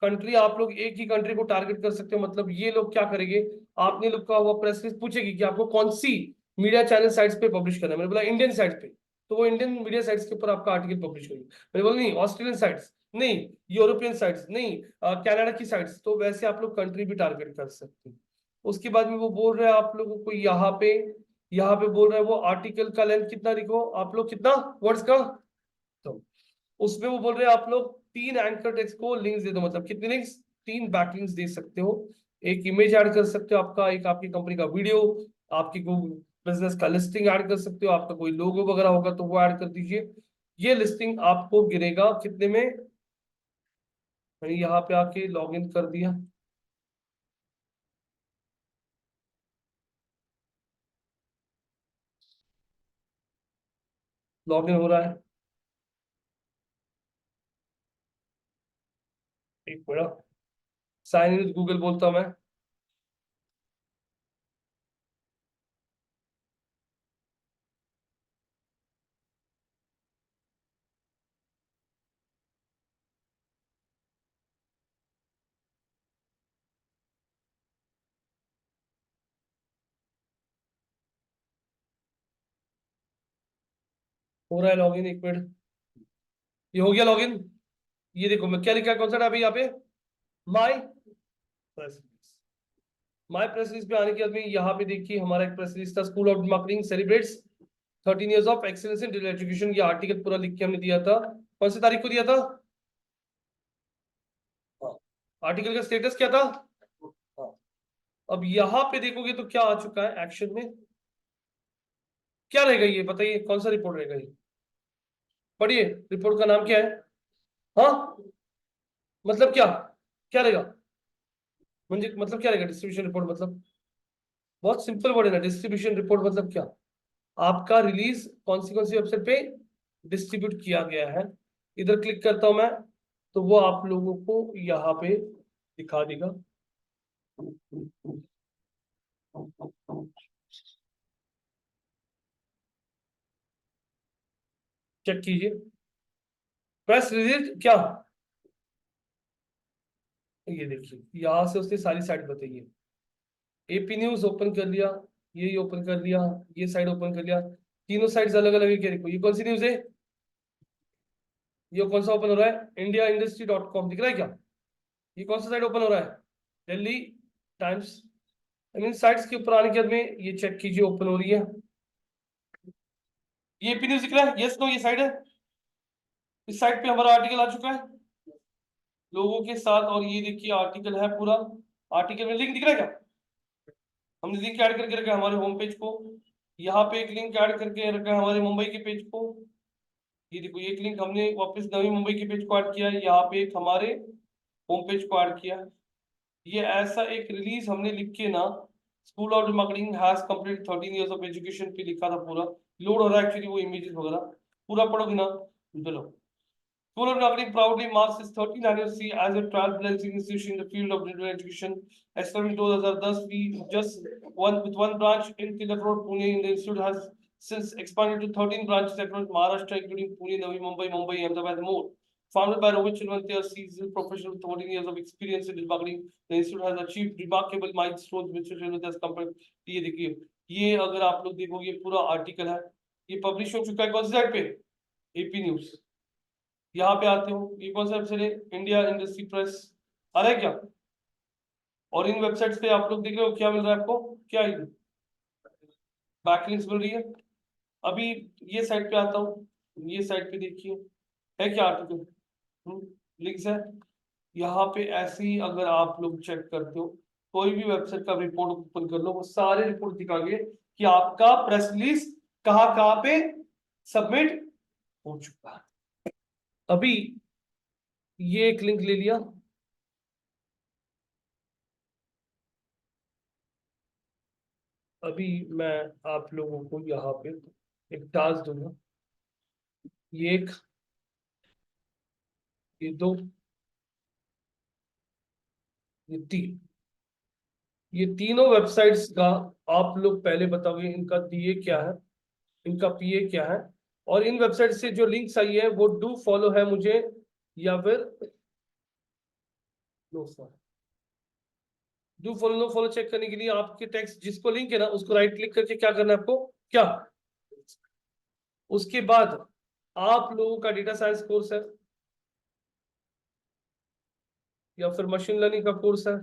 कंट्री आप लोग एक ही कंट्री को टारगेट कर सकते हो। मतलब ये लोग क्या करेंगे, आपने लोग का वो प्रेस रिलीज पूछेगी कि आपको कौन सी मीडिया चैनल साइट्स पे पब्लिश करना है। मैंने बोला इंडियन साइट्स पे, तो वो इंडियन मीडिया साइट्स के ऊपर आपका आर्टिकल पब्लिश करेगी। मैंने बोला नहीं ऑस्ट्रेलियन साइट्स, नहीं यूरोपियन साइट्स, नहीं कनाडा की साइट्स, तो वैसे आप लोग कंट्री भी टारगेट कर सकते हैं। उसके बाद में वो बोल रहे हैं आप लोगों को यहाँ पे बोल रहे हैं वो आर्टिकल का लेंथ कितना लिखो आप लोग, कितना वर्ड्स का, तो उसमें वो बोल रहे हैं आप लोग 3 एंकर टेक्स्ट को लिंक्स दे दो। मतलब कितने लिंक्स, 3 बैकलिंक्स दे सकते हो। एक इमेज ऐड कर सकते हो आपका, एक आपकी कंपनी का वीडियो, आपकी बिजनेस का लिस्टिंग ऐड कर सकते हो, आपका कोई लोगो वगैरह होगा तो वो ऐड कर दीजिए। ये लिस्टिंग आपको गिरेगा कितने में, मैंने यहाँ पे आके लॉग इन कर दिया, लॉग इन हो रहा है, एक मिनट, साइन इन गूगल बोलता हूं मैं। हो रहा है लॉगिन, एक मिनट, ये हो गया लॉगिन। ये देखो मैं क्या लिखा है, कौन सा अभी यहाँ पे, माई प्रेस, माई प्रेस रिलीज पे आने के बाद में यहाँ पे देखिए हमारा एक प्रेस रिलीज था, school of marketing celebrates 13 years of excellence in digital education. ये आर्टिकल पूरा लिख के हमने दिया था, कौन सी तारीख को दिया था, हाँ, आर्टिकल का स्टेटस क्या था, हाँ। अब यहाँ पे देखोगे तो क्या आ चुका है एक्शन में, क्या रहेगा ये बताइए, कौन सा रिपोर्ट रहेगा ये, पढ़िए, रिपोर्ट का नाम क्या है, हाँ, मतलब क्या, क्या रहेगा, मुझे मतलब क्या रहेगा डिस्ट्रीब्यूशन रिपोर्ट, मतलब बहुत सिंपल वर्ड है ना, डिस्ट्रीब्यूशन रिपोर्ट मतलब क्या, आपका रिलीज कौन सी वेबसाइट पे डिस्ट्रीब्यूट किया गया है। इधर क्लिक करता हूं मैं तो वो आप लोगों को यहाँ पे दिखा देगा, चेक कीजिए, प्रेस रिलीज क्या, ये देखिए यहां से उसने सारी साइट बताई है, एपी न्यूज ओपन कर लिया, ये ओपन कर लिया, ये साइड ओपन कर लिया, तीनों साइड्स अलग अलग है, क्या देखो ये कौन सी न्यूज है, ये कौन सा ओपन हो रहा है, इंडिया इंडस्ट्री डॉट कॉम दिख रहा है क्या, ये कौन सा साइट ओपन हो रहा है, दिल्ली टाइम्स। इन साइट्स के ऊपर आने के बाद में ये चेक कीजिए ओपन हो रही है, ये एपी न्यूज दिख रहा है, यस नो ये साइड है, इस साइट पे हमारा आर्टिकल आ चुका है लोगों के साथ, और ये देखिए आर्टिकल है पूरा, आर्टिकल में लिंक दिख रहा है क्या, हमने लिंक ऐड करके रखा है हमारे होम पेज को, यहाँ पे एक लिंक ऐड करके रखा है हमारे मुंबई के पेज को, ये देखो एक लिंक हमने वापस नवी मुंबई के पेज को ऐड किया है, यहाँ पे एक हमारे होम पेज को ऐड किया है। ये ऐसा एक रिलीज हमने लिख के ना, school of marketing has complete 13 years of education पे लिखा था पूरा, लोड हो रहा है एक्चुअली वो इमेजेस वगैरह, पूरा पढ़ोगे ना, चलो। School of Marketing proudly marks its 13th anniversary as a trailblazing institution in the field of digital education. Established in 2010, we just one with one branch in Tilak Road, Pune. The institute has since expanded to 13 branches across Maharashtra, including Pune, Navi Mumbai, Ahmedabad, and more. Founded by Rohit Chilwantia, a seasoned professional with 14 years of experience in digital marketing, the institute has achieved remarkable milestones which has compared. ये देखिए, ये अगर आप लोग देखोगे पूरा आर्टिकल है, ये पब्लिश हो चुका है कौन सी साइट पे, एपी न्यूज, यहाँ पे आते हो, ये कौन सा वेबसाइट है, इंडिया इंडस्ट्री प्रेस, आ रहा है क्या, और इन वेबसाइट्स पे आप लोग देख रहे हो क्या मिल रहा है आपको, क्या बैकलिंक्स मिल रही है। अभी ये साइट पे आता हूँ, ये साइट पे देखिए है क्या आर्टिकल, लिंक्स है, यहाँ पे ऐसे ही अगर आप लोग चेक करते हो, कोई भी वेबसाइट का रिपोर्ट ओपन कर लो, वो सारे रिपोर्ट दिखाएंगे कि आपका प्रेस रिलीज कहाँ कहाँ पे सबमिट हो चुका है। अभी ये एक लिंक ले लिया, अभी मैं आप लोगों को यहाँ पे एक टास्क दूंगा, ये एक, ये दो, ये तीन, ये तीनों वेबसाइट्स का आप लोग पहले बताओगे इनका डीए क्या है, इनका पीए क्या है, और इन वेबसाइट से जो लिंक्स आई है वो डू फॉलो है मुझे या फिर no follow. Do follow no follow check करने के लिए आपके टेक्स्ट जिसको लिंक है ना उसको राइट क्लिक करके क्या करना है आपको, क्या, उसके बाद आप लोगों का डेटा साइंस कोर्स है या फिर मशीन लर्निंग का कोर्स है,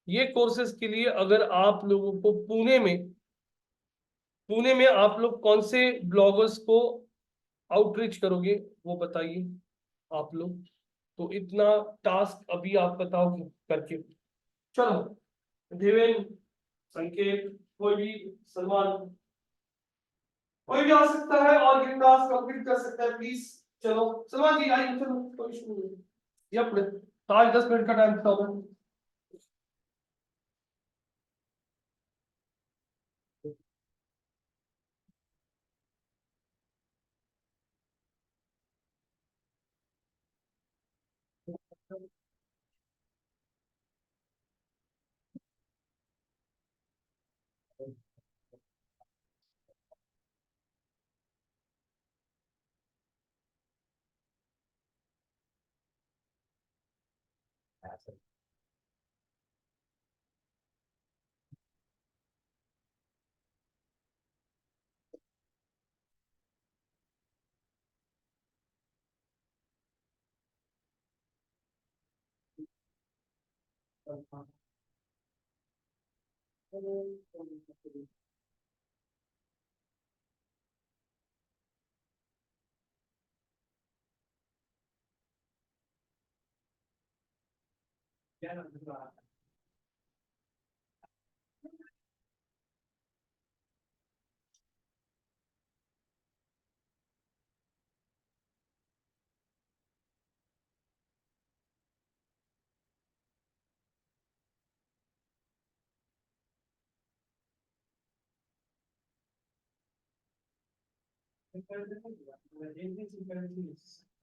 ये कोर्सेज के लिए अगर आप लोगों को पुणे में आप लोग कौन से ब्लॉगर्स को आउटरीच करोगे वो बताइए आप लोग, तो इतना टास्क अभी आप बताओ करके, चलो देवेन, संकेत, कोई भी, सलमान, कोई भी आ सकता है और ये टास्क कंप्लीट कर सकता है प्लीज। चलो सलमान जी आइए, चलो कोई इशू नहीं है। ये अपने आज 10 मिनट का टाइम था।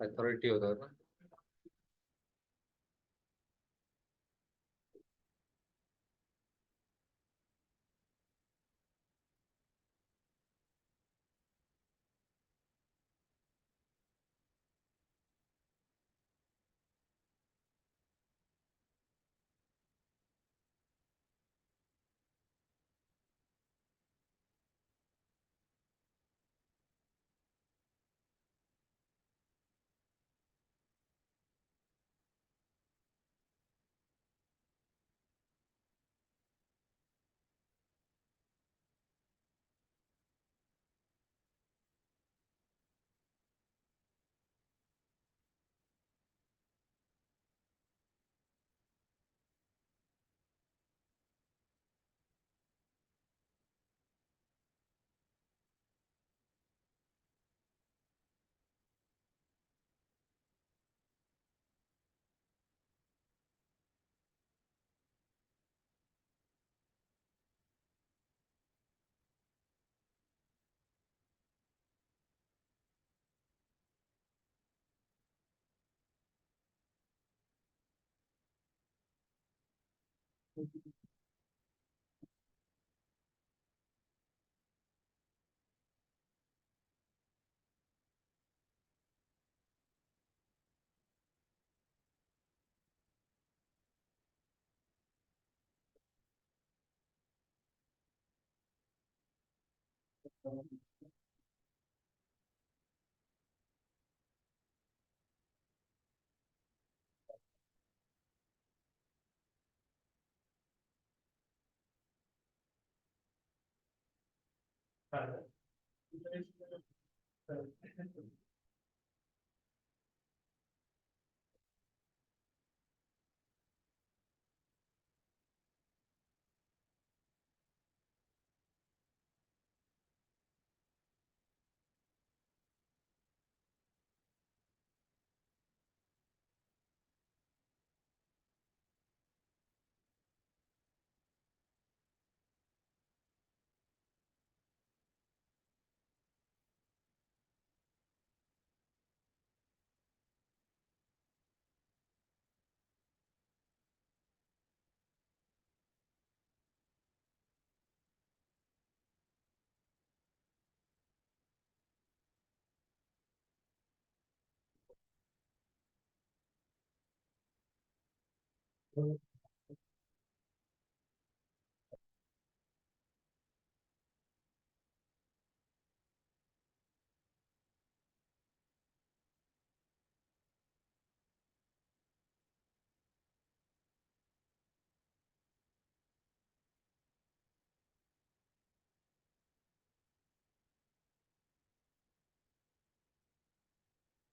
अथॉरिटी होता है ना।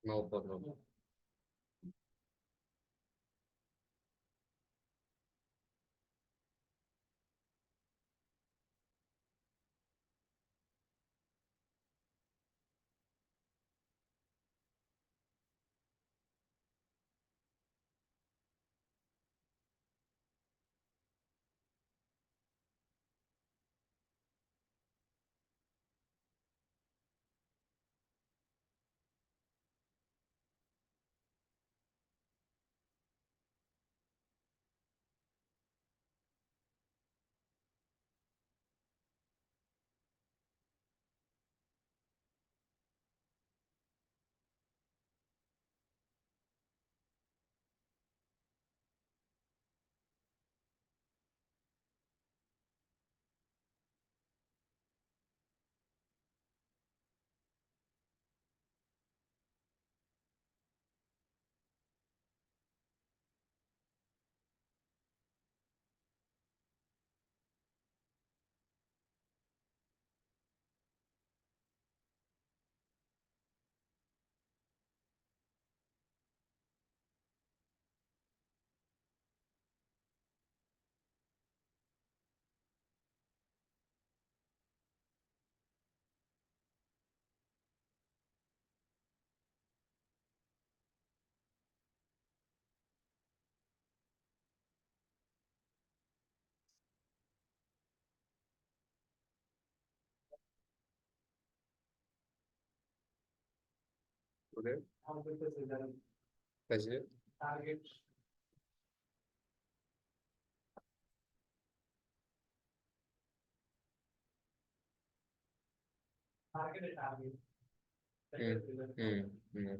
No problem. Today, pleasure. Hmm.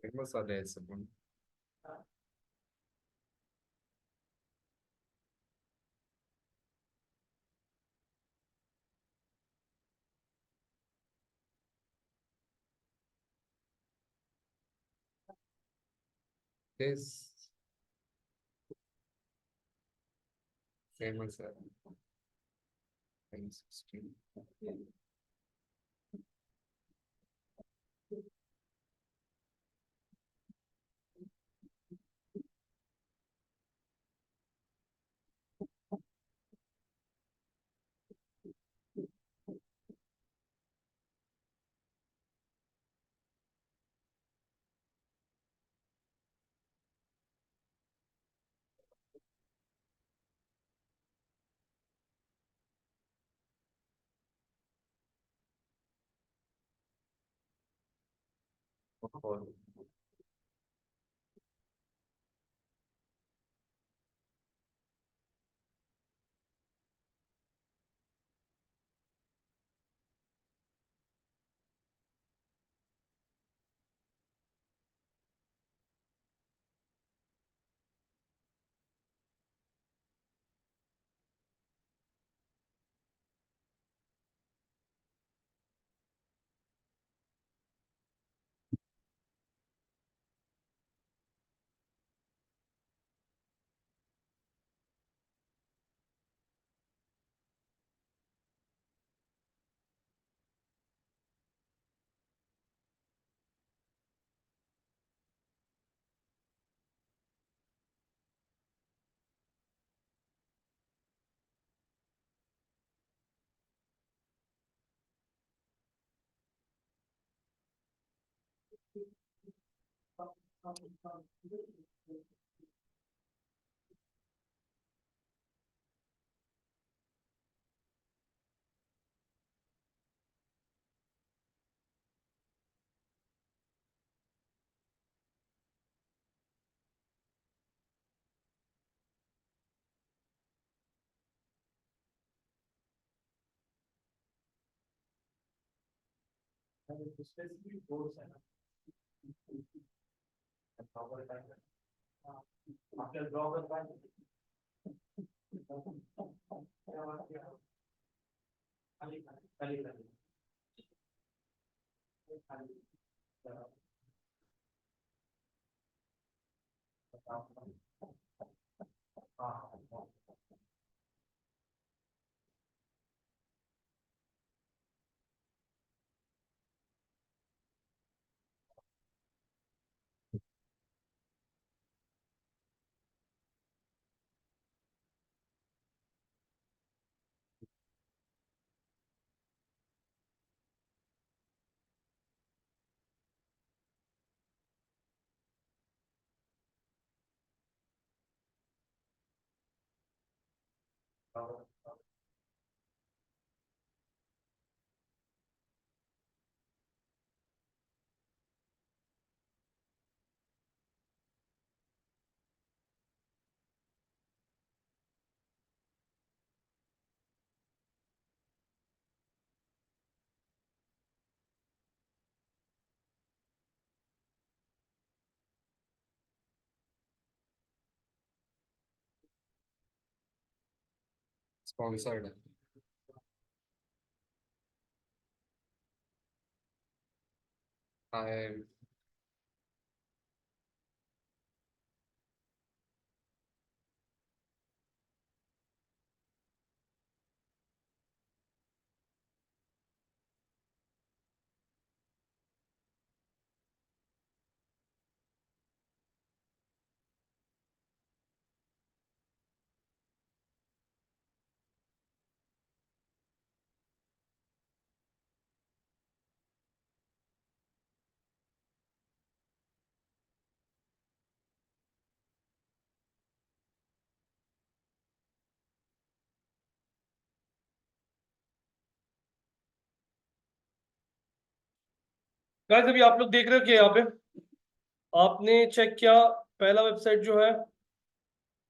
Famous are there, someone. This famous are 16. Sponsored है। आई गाइस अभी आप लोग देख रहे हो कि यहाँ पे आपने चेक किया, पहला वेबसाइट जो है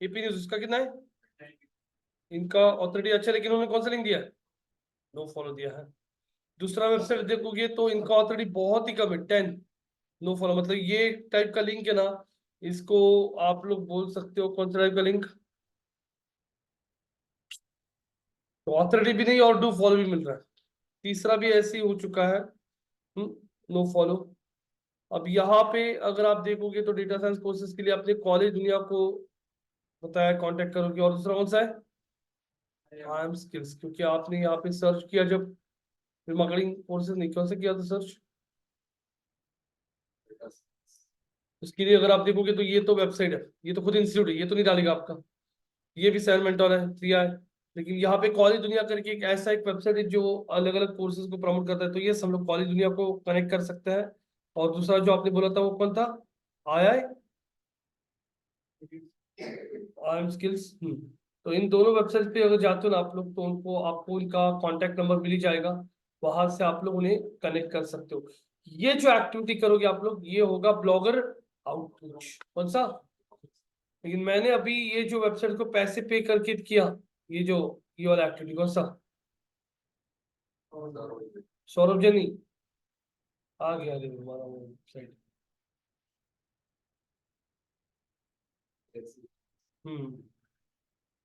एपी न्यूज, इसका कितना है, इनका ऑथोरिटी अच्छा है, लेकिन उन्होंने कौन सा लिंक दिया है, नो फॉलो दिया है। दूसरा वेबसाइट देखोगे तो इनका ऑथोरिटी बहुत ही कम है, 10, नो फॉलो। मतलब ये टाइप का लिंक है ना, इसको आप लोग बोल सकते हो कौन सा टाइप का लिंक, तो ऑथोरिटी भी नहीं और डू फॉलो भी मिल रहा है। तीसरा भी ऐसे ही हो चुका है, नो फॉलो। अब यहाँ पे अगर आप देखोगे तो डेटा साइंस कोर्सेज के लिए अपने कॉलेज दुनिया को बताया कांटेक्ट करोगे, और दूसरा कौन सा है, आई एम स्किल्स, क्योंकि आपने यहाँ पे सर्च किया, जब मार्केटिंग कोर्सेज नहीं कौन सा किया था सर्च, उसके लिए अगर आप देखोगे तो ये तो वेबसाइट है, ये तो खुद इंस्टीट्यूट है, ये तो नहीं डालेगा आपका, ये भी सैन मेंटोर है, प्रिया है। लेकिन यहाँ पे कॉलेज दुनिया करके एक ऐसा एक वेबसाइट है जो अलग अलग कोर्सेज को प्रमोट करता है, तो ये हम लोग कॉलेज दुनिया को कनेक्ट कर सकते हैं। और दूसरा जो आपने बोला था वो कौन था, आई आई एम स्किल्स। तो इन दोनों वेबसाइट पे अगर जाते हो ना आप लोग, तो उनको आपको इनका कांटेक्ट नंबर मिल ही जाएगा, वहां से आप लोग उन्हें कनेक्ट कर सकते हो। ये जो एक्टिविटी करोगे आप लोग, ये होगा ब्लॉगर आउटरीच, कौन सा, लेकिन मैंने अभी ये जो वेबसाइट को पैसे पे करके किया, ये जो ये वाला एक्टिविटी कौन सा, सौरभ जनी आ गया रे हमारा वो वेबसाइट।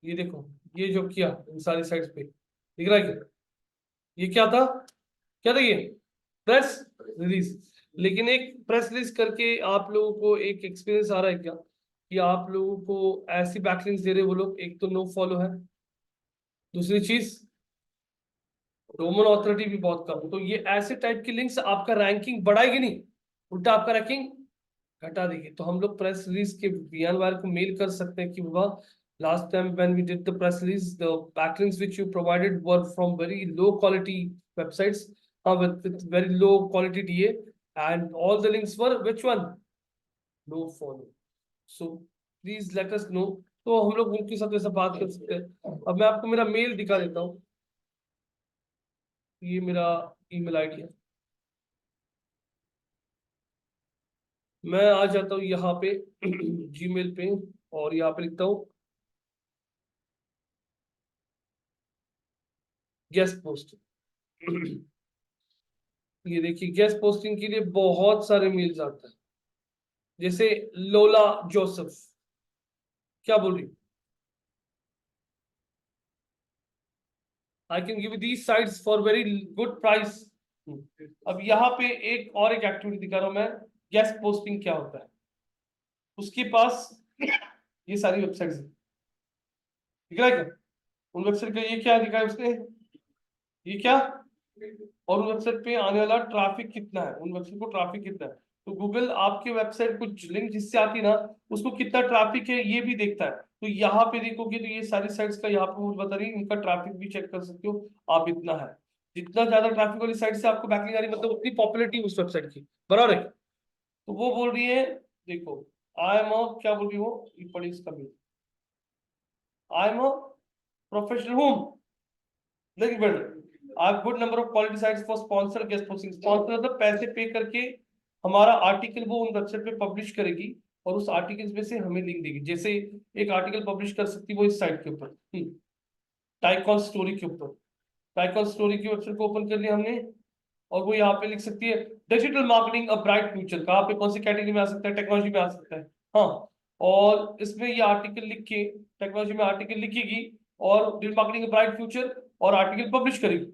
ये देखो, ये जो किया इन सारी साइट्स पे दिख रहा है क्या, ये क्या था, क्या था ये, प्रेस रिलीज। लेकिन एक प्रेस रिलीज करके आप लोगों को एक एक्सपीरियंस आ रहा है क्या, कि आप लोगों को ऐसी बैकलिंक्स दे रहे वो लोग, एक तो नो फॉलो है, दूसरी चीज डोमेन ऑथोरिटी भी बहुत कम है। तो ये ऐसे टाइप की लिंक्स आपका रैंकिंग बढ़ाएगी नहीं, उल्टा आपका रैंकिंग घटा देगी। तो हम लोग प्रेस रिलीज के बयान वाले को मेल कर सकते हैं कि बाबा, last time when we did the press release, the backlinks which you provided were from very low quality websites, with very low quality TA, and all the links were which one, no follow, so please let us know। तो हम लोग उनके साथ ऐसा बात कर सकते हैं। अब मैं आपको मेरा मेल दिखा देता हूँ, ये मेरा ईमेल आईडी है। मैं आ जाता हूँ यहाँ पे जीमेल पे, और यहाँ पे लिखता हूँ गेस्ट पोस्ट। ये देखिए, गेस्ट पोस्टिंग के लिए बहुत सारे मेल्स आते हैं, जैसे लोला जोसेफ क्या बोल रही, I can give you these sites for very good price. अब यहाँ पे एक और एक एक्टिविटी दिखा रहा हूं मैं, गेस्ट पोस्टिंग क्या होता है। उसके पास ये सारी वेबसाइट्स दिख रहा है क्या, उन वेबसाइट का ये क्या दिखा है उसने, ये क्या, और उन वेबसाइट पे आने वाला ट्रैफिक कितना है, उन वेबसाइट को ट्रैफिक कितना है। तो गूगल आपके वेबसाइट कुछ लिंक जिससे आती है ना, उसको कितना ट्रैफिक है ये भी देखता है। तो यहाँ पे देखोगे तो ये सारी साइट्स का यहाँ पे मुझे बता रही है, इनका ट्रैफिक भी चेक कर सकते हो आप, इतना है। जितना ज्यादा ट्रैफिक वाली साइट से आपको बैकलिंक आ रही है, मतलब उतनी पॉपुलैरिटी उस वेबसाइट की, बराबर है। तो वो बोल रही है, देखो आई एम अ, क्या बोल रही हो, ये पढ़ी इसका भी, I am a professional home, लेकिन बेटर आप good number of quality sites for sponsor guest posting. Sponsor मतलब पैसे पे करके हमारा आर्टिकल वो उन वेबसाइट पे पब्लिश करेगी, और उस आर्टिकल में से हमें लिंक देगी। जैसे एक आर्टिकल पब्लिश कर सकती है वो इस साइट के ऊपर, टाइकॉन स्टोरी के ऊपर, टाइकॉन स्टोरी की वेबसाइट को ओपन कर लिया हमने, और वो यहाँ पे लिख सकती है digital marketing a bright future, कहाँ पे कौन सी कैटेगरी में आ सकता है, टेक्नोलॉजी में आ सकता है, हाँ। और इसमें ये आर्टिकल लिख के टेक्नोलॉजी में आर्टिकल लिखेगी, और डिजिटल मार्केटिंग ब्राइट फ्यूचर, और आर्टिकल पब्लिश करेगी,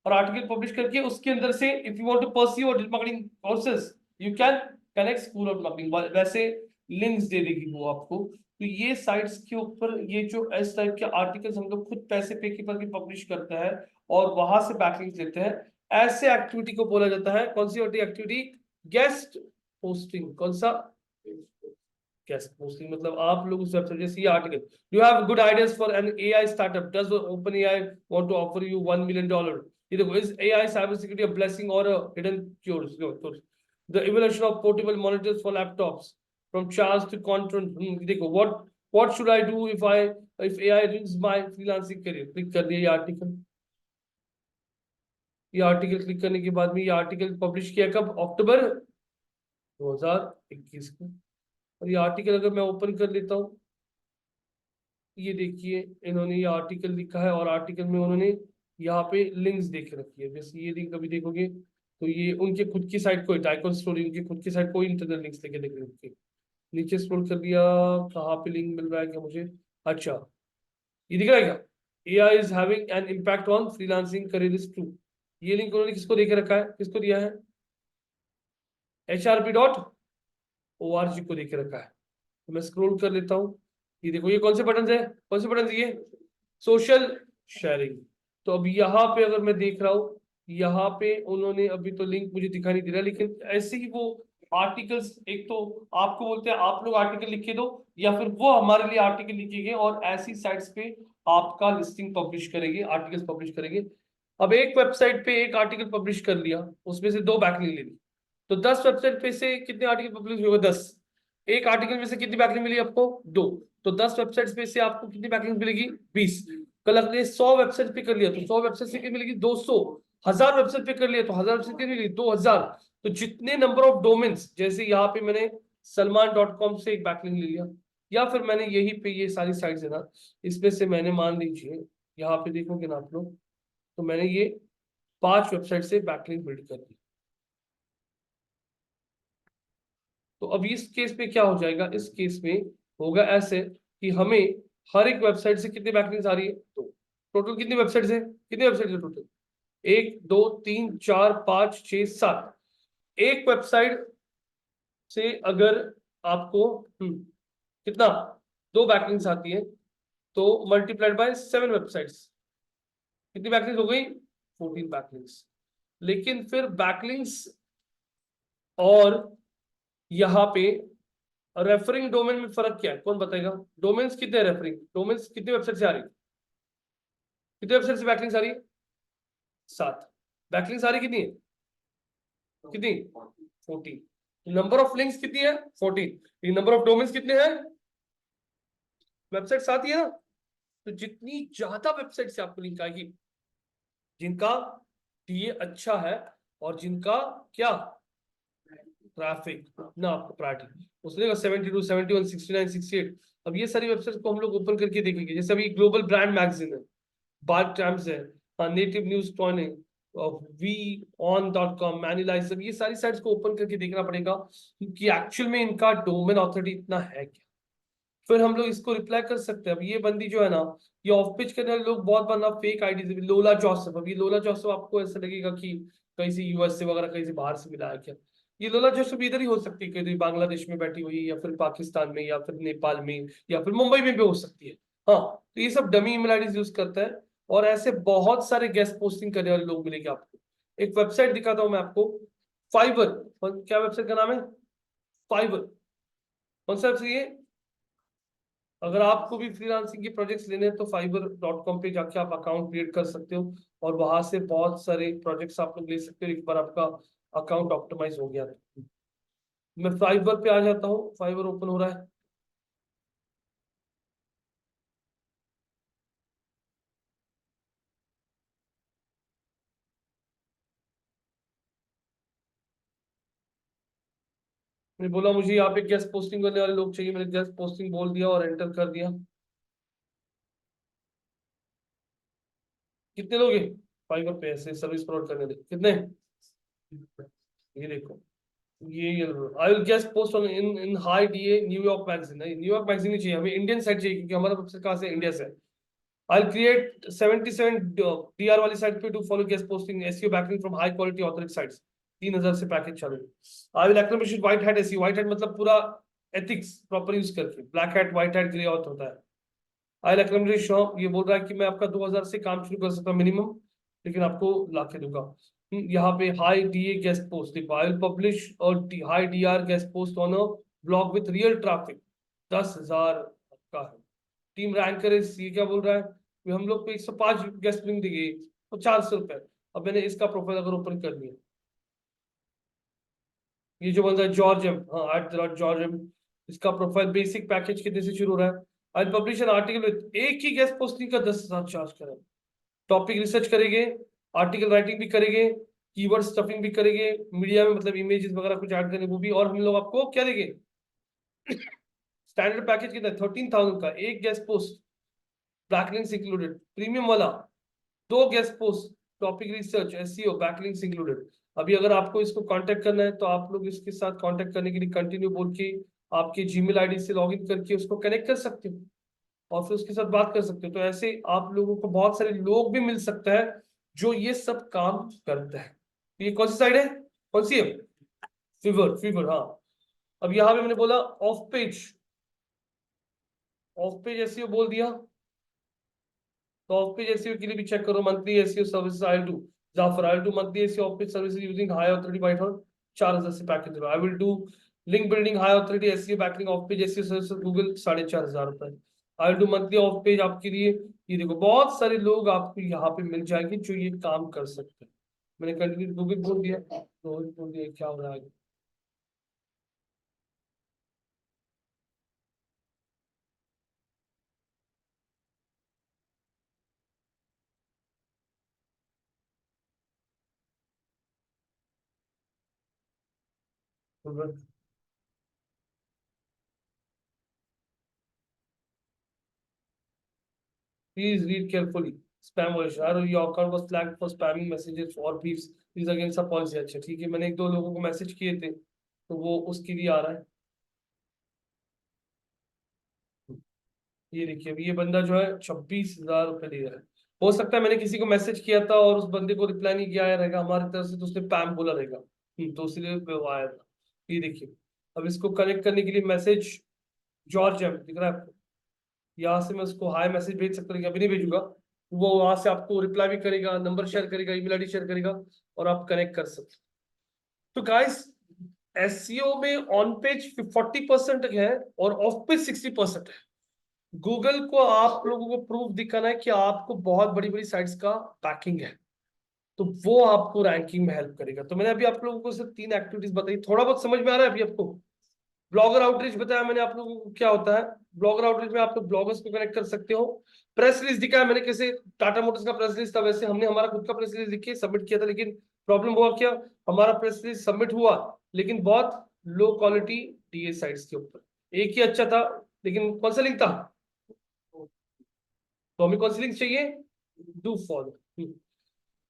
और आर्टिकल पब्लिश करके उसके अंदर से if you want to pursue और digital marketing courses you can connect school of marketing, वैसे लिंक्स दे देगी वो आपको। तो ये साइट्स के ऊपर ये जो इस टाइप के आर्टिकल्स हम लोग खुद पैसे पे करके पब्लिश करते हैं और वहां से बैकलिंक्स लेते हैं, ऐसे एक्टिविटी को बोला जाता है, कौन सी होती है एक्टिविटी? Guest posting. कौन सा? Guest posting. मतलब आप लोग उस वेबसाइट, जैसे ये article, you have good ideas for an AI startup, does OpenAI want to offer you $1 million? ये देखो, is AI cyber security a blessing or hidden curse? The evolution of portable monitors for laptops from charge to content. देखो, what should I do if AI rings my freelancing career? Click कर दिया ये आर्टिकल। ये आर्टिकल क्लिक करने के बाद में ये आर्टिकल पब्लिश किया कब? अक्टूबर 2021 को। और ये आर्टिकल अगर मैं ओपन कर लेता हूँ, ये देखिए इन्होंने ये आर्टिकल लिखा है और आर्टिकल में उन्होंने यहाँ पे लिंक्स देख रखी है। जैसे ये लिंक अभी देखोगे तो ये उनके खुद की साइट को, टाइकन स्टोरी उनकी खुद की साइट को इंटरनल लिंक्स लेके देख रखे। नीचे स्क्रॉल कर दिया, कहाँ पे लिंक मिल रहा है क्या मुझे? अच्छा, ये दिख रहा है क्या? AI is having an impact on freelancing careers too. ये लिंक उन्होंने किसको देके रखा है? किसको दिया है? hrp.org को देके रखा है। तो मैं स्क्रॉल कर लेता हूँ, ये देखो ये कौन से बटन है? कौन से बटन? ये सोशल शेयरिंग। तो अब यहाँ पे अगर मैं देख रहा हूँ, यहाँ पे उन्होंने अभी तो लिंक मुझे दिखा नहीं दे रहा, लेकिन ऐसे ही वो आर्टिकल्स, एक तो आपको बोलते हैं आप लोग आर्टिकल लिख के दो, या फिर वो हमारे लिए आर्टिकल लिखेंगे और ऐसी साइट्स पे आपका लिस्टिंग पब्लिश करेंगे, आर्टिकल्स पब्लिश करेंगे। अब एक वेबसाइट पे एक आर्टिकल पब्लिश कर लिया, उसमें से 2 बैकलिंक ले ली, तो 10 वेबसाइट पे से कितने आर्टिकल पब्लिश हुए? 10। एक आर्टिकल में से कितनी बैकलिंक मिली आपको? 2। तो 10 वेबसाइट्स पे से आपको कितनी बैकलिंक मिलेगी? 20। कल आपने 100 वेबसाइट पे कर लिया तो 100 वेबसाइट से कितनी मिलेगी? 200। 1000 वेबसाइट पे कर लिया तो 1000 वेबसाइट कितनी मिलेगी? 2000। तो जितने नंबर ऑफ डोमेन्स, जैसे यहाँ पे मैंने salman.com से एक बैकलिंक ले लिया, या फिर मैंने यही पे ये सारी साइट्स है ना, इसमें से मैंने मान लीजिए यहाँ पे देखोगे ना आप लोग, तो मैंने ये 5 वेबसाइट से बैकलिंक बिल्ड कर दी। तो अब इस केस में क्या हो जाएगा? इस केस में होगा ऐसे कि हमें हर एक वेबसाइट से कितनी बैकलिंक्स आ रही है? तो टोटल कितनी वेबसाइट्स है? कितनी वेबसाइट्स है टोटल? 1 2 3 4 5 6 7। एक वेबसाइट से अगर आपको कितना 2 बैकलिंक्स आती है, तो मल्टीप्लाइड बाय 7 वेबसाइट्स, कितनी बैकलिंक्स हो गई? 14 बैकलिंक्स। लेकिन फिर बैकलिंक्स और यहाँ पे रेफरिंग डोमेन में फर्क क्या है? कौन बताएगा? डोमेन्स कितने रेफरिंग डोमेन्स कितने वेबसाइट से आ रही? कितने वेबसाइट से बैकलिंक्स आ रही है? 7। बैकलिंक्स आ रही कितनी है? कितनी? 14। नंबर ऑफ लिंक्स कितनी है? 14। नंबर ऑफ डोमेन्स कितने हैं? वेबसाइट 7 ही है ना। तो जितनी ज्यादा वेबसाइट से आपको लिंक आएगी, जिनका टीए अच्छा है और जिनका क्या ट्रैफिक, ना आपको प्रायोरिटी उसने 72 71 69 68। अब ये सारी वेबसाइट को हम लोग ओपन करके देखेंगे। जैसे अभी ग्लोबल ब्रांड मैगजीन है, बार्क टाइम्स है, नेटिव न्यूज टॉर्निंग, VON.com, मैनीलाइज, सब ये सारी साइट्स को ओपन करके देखना पड़ेगा कि एक्चुअल में इनका डोमेन ऑथोरिटी इतना है क्या। फिर हम लोग इसको रिप्लाई कर सकते हैं। अब ये बंदी जो है ना, ये ऑफ पिच करने वाले लोग बहुत बना फेक आईडी, लोला जोसेफ। अब ये लोला जोसेफ आपको ऐसा लगेगा कि कहीं से यूएस से वगैरह कहीं से बाहर से मिला है क्या? ये लोला जोसेफ इधर ही हो सकती है, कहीं बांग्लादेश में बैठी हुई, या फिर पाकिस्तान में, या फिर नेपाल में, या फिर मुंबई में भी हो सकती है। हाँ, तो ये सब डमी ईमेल आईडी यूज करता है, और ऐसे बहुत सारे गेस्ट पोस्टिंग करने वाले लोग मिलेंगे आपको। एक वेबसाइट दिखाता हूं मैं आपको, फाइवर। क्या वेबसाइट का नाम है? फाइवर। कौन सा वेबसाइट ये? अगर आपको भी फ्रीलांसिंग के प्रोजेक्ट्स लेने हैं तो fiverr.com पे जाके आप अकाउंट क्रिएट कर सकते हो, और वहां से बहुत सारे प्रोजेक्ट्स आप लोग ले सकते हो एक बार आपका अकाउंट ऑप्टिमाइज हो गया तो। मैं फाइवर पे आ जाता हूँ, फाइवर ओपन हो रहा है। मैंने बोला मुझे यहाँ पे गेस्ट पोस्टिंग करने वाले लोग चाहिए, मैंने गेस्ट पोस्टिंग बोल दिया और एंटर कर दिया। कितने लोग हैं फाइवर पे ऐसे सर्विस प्रोवाइड करने दे? कितने? ये देखो, ये I will guest post on in high DA New York magazine. नहीं, न्यूयॉर्क मैगजीन नहीं चाहिए हमें, इंडियन साइट चाहिए, क्योंकि हमारा वेबसाइट कहाँ से? इंडिया से। I'll create 77 DR वाली साइट पे to follow guest posting SEO backlink from high quality authorized sites. 3000 से पैकेज चालू है. I will accomplish white hat SEO. White hat मतलब पूरा ethics प्रॉपर यूज करके. Black hat, white hat, grey hat होता है. I'll accomplish ये बोल रहा है कि मैं आपका 2000 से काम शुरू कर सकता हूँ मिनिमम, लेकिन आपको लाके दूंगा. यहाँ पे हाई DA guest post देखो. I will publish a high DR guest post on a blog with real traffic. 10,000 का है. टीम रैंकर ये क्या बोल रहा है कि हम लोग को 105 गेस्ट लिंक देंगे तो 400 रुपए. अब मैंने इसका प्रोफाइल अगर ओपन कर लिया, ये जो बंदा है जॉर्ज एम, हाँ जॉर्ज एम, इसका प्रोफाइल बेसिक पैकेज कितने से शुरू हो रहा है. आज पब्लिश एन आर्टिकल विद एक ही गेस्ट पोस्टिंग का 10,000 चार्ज करें. टॉपिक रिसर्च करेंगे, आर्टिकल राइटिंग भी करेंगे, कीवर्ड स्टफिंग भी करेंगे, मीडिया में मतलब इमेजेस वगैरह कुछ ऐड करेंगे वो भी, और हम लोग आपको क्या देंगे स्टैंडर्ड पैकेज कितना है 13,000 का, एक guest post, backlinks included. Premium वाला 2 guest post, topic research, SEO, backlinks included. अभी अगर आपको इसको कांटेक्ट करना है तो आप लोग इसके साथ कांटेक्ट करने के लिए कंटिन्यू बोल के आपके जीमेल आईडी से लॉगिन करके उसको कनेक्ट कर सकते हो और फिर उसके साथ बात कर सकते हो. तो ऐसे आप लोगों को बहुत सारे लोग भी मिल सकता है जो ये सब काम करता है. ये कौन सी साइड है, कौन सी है, फीवर. हाँ, अब यहाँ पे मैंने बोला ऑफ पेज एसईओ बोल दिया, तो ऑफ पेज एसईओ के लिए भी चेक करो. Monthly SEO services I do जाफर, I do monthly SEO off page services using high authority बाइथॉन. 4,000 से पैकेज दो. I will do link building high authority SEO backlink off page SEO services Google 4,500 रुपए. I will do monthly off page आपके लिए. ये देखो बहुत सारे लोग आपको यहाँ पे मिल जाएंगे जो ये काम कर सकते हैं. मैंने कंटिन्यू गूगल बोल दिया, रोहित बोल दिया, क्या हो रहा है. Please read carefully. Spam version. Your account was flagged for spamming messages or beeps. These against a policy. अच्छा ठीक है, मैंने 1-2 लोगों को मैसेज किए थे तो वो उसके लिए आ रहा है. ये देखिए, अभी ये बंदा जो है 26,000 रुपए दे रहा है. हो सकता है मैंने किसी को मैसेज किया था और उस बंदे को रिप्लाई नहीं किया रहेगा हमारी तरफ से, तो उसने पैम बोला रहेगा. तो इसलिए वो आया था. ये देखिए, अब इसको कनेक्ट करने के लिए मैसेज जॉर्ज एम दिख रहा है आपको, यहाँ से मैं उसको हाई मैसेज भेज सकता हूँ, अभी नहीं भेजूंगा. वो वहां से आपको रिप्लाई भी करेगा, नंबर शेयर करेगा, ईमेल आईडी शेयर करेगा और आप कनेक्ट कर सकते. तो गाइस, एसईओ में ऑन पेज 40% है और ऑफ पेज 60% है. गूगल को आप लोगों को प्रूफ दिखाना है कि आपको बहुत बड़ी बड़ी साइट्स का पैकिंग है, तो वो आपको रैंकिंग में हेल्प करेगा. तो मैंने अभी आप लोगों को सिर्फ 3 एक्टिविटीज बताई. थोड़ा बहुत समझ में आ रहा है अभी आपको. ब्लॉगर आउटरीच बताया मैंने आप लोगों को क्या होता है. ब्लॉगर आउटरीच में आप लोग ब्लॉगर्स को कनेक्ट कर सकते हो. प्रेस रिलीज दिखाया मैंने कैसे टाटा मोटर्स का प्रेस रिलीज था, वैसे हमने हमारा खुद का प्रेस रिलीज लिख सबमिट किया था. लेकिन प्रॉब्लम हुआ क्या, हमारा प्रेस रिलीज सबमिट हुआ लेकिन बहुत लो क्वालिटी डीए साइट्स के ऊपर. एक ही अच्छा था लेकिन कौन सा लिंक था, तो हमें कौन सी लिंक चाहिए, डू फॉलो.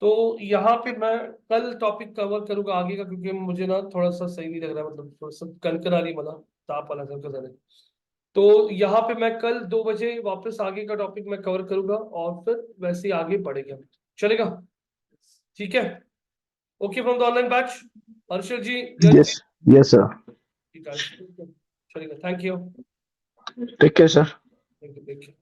तो यहाँ पे मैं कल टॉपिक कवर करूंगा आगे का, क्योंकि मुझे ना थोड़ा सा सही नहीं लग रहा है, मतलब थोड़ा सा कनकन आ रही, मला ताप वाला कनकन आ रही. तो यहाँ पे मैं कल 2 बजे वापस आगे का टॉपिक मैं कवर करूंगा और फिर वैसे ही आगे बढ़ेगा. चलेगा, ठीक है. Okay from the online batch, Harshal ji. Yes, sir. ठीक है, चलेगा. Thank you. Take care, sir. Thank you.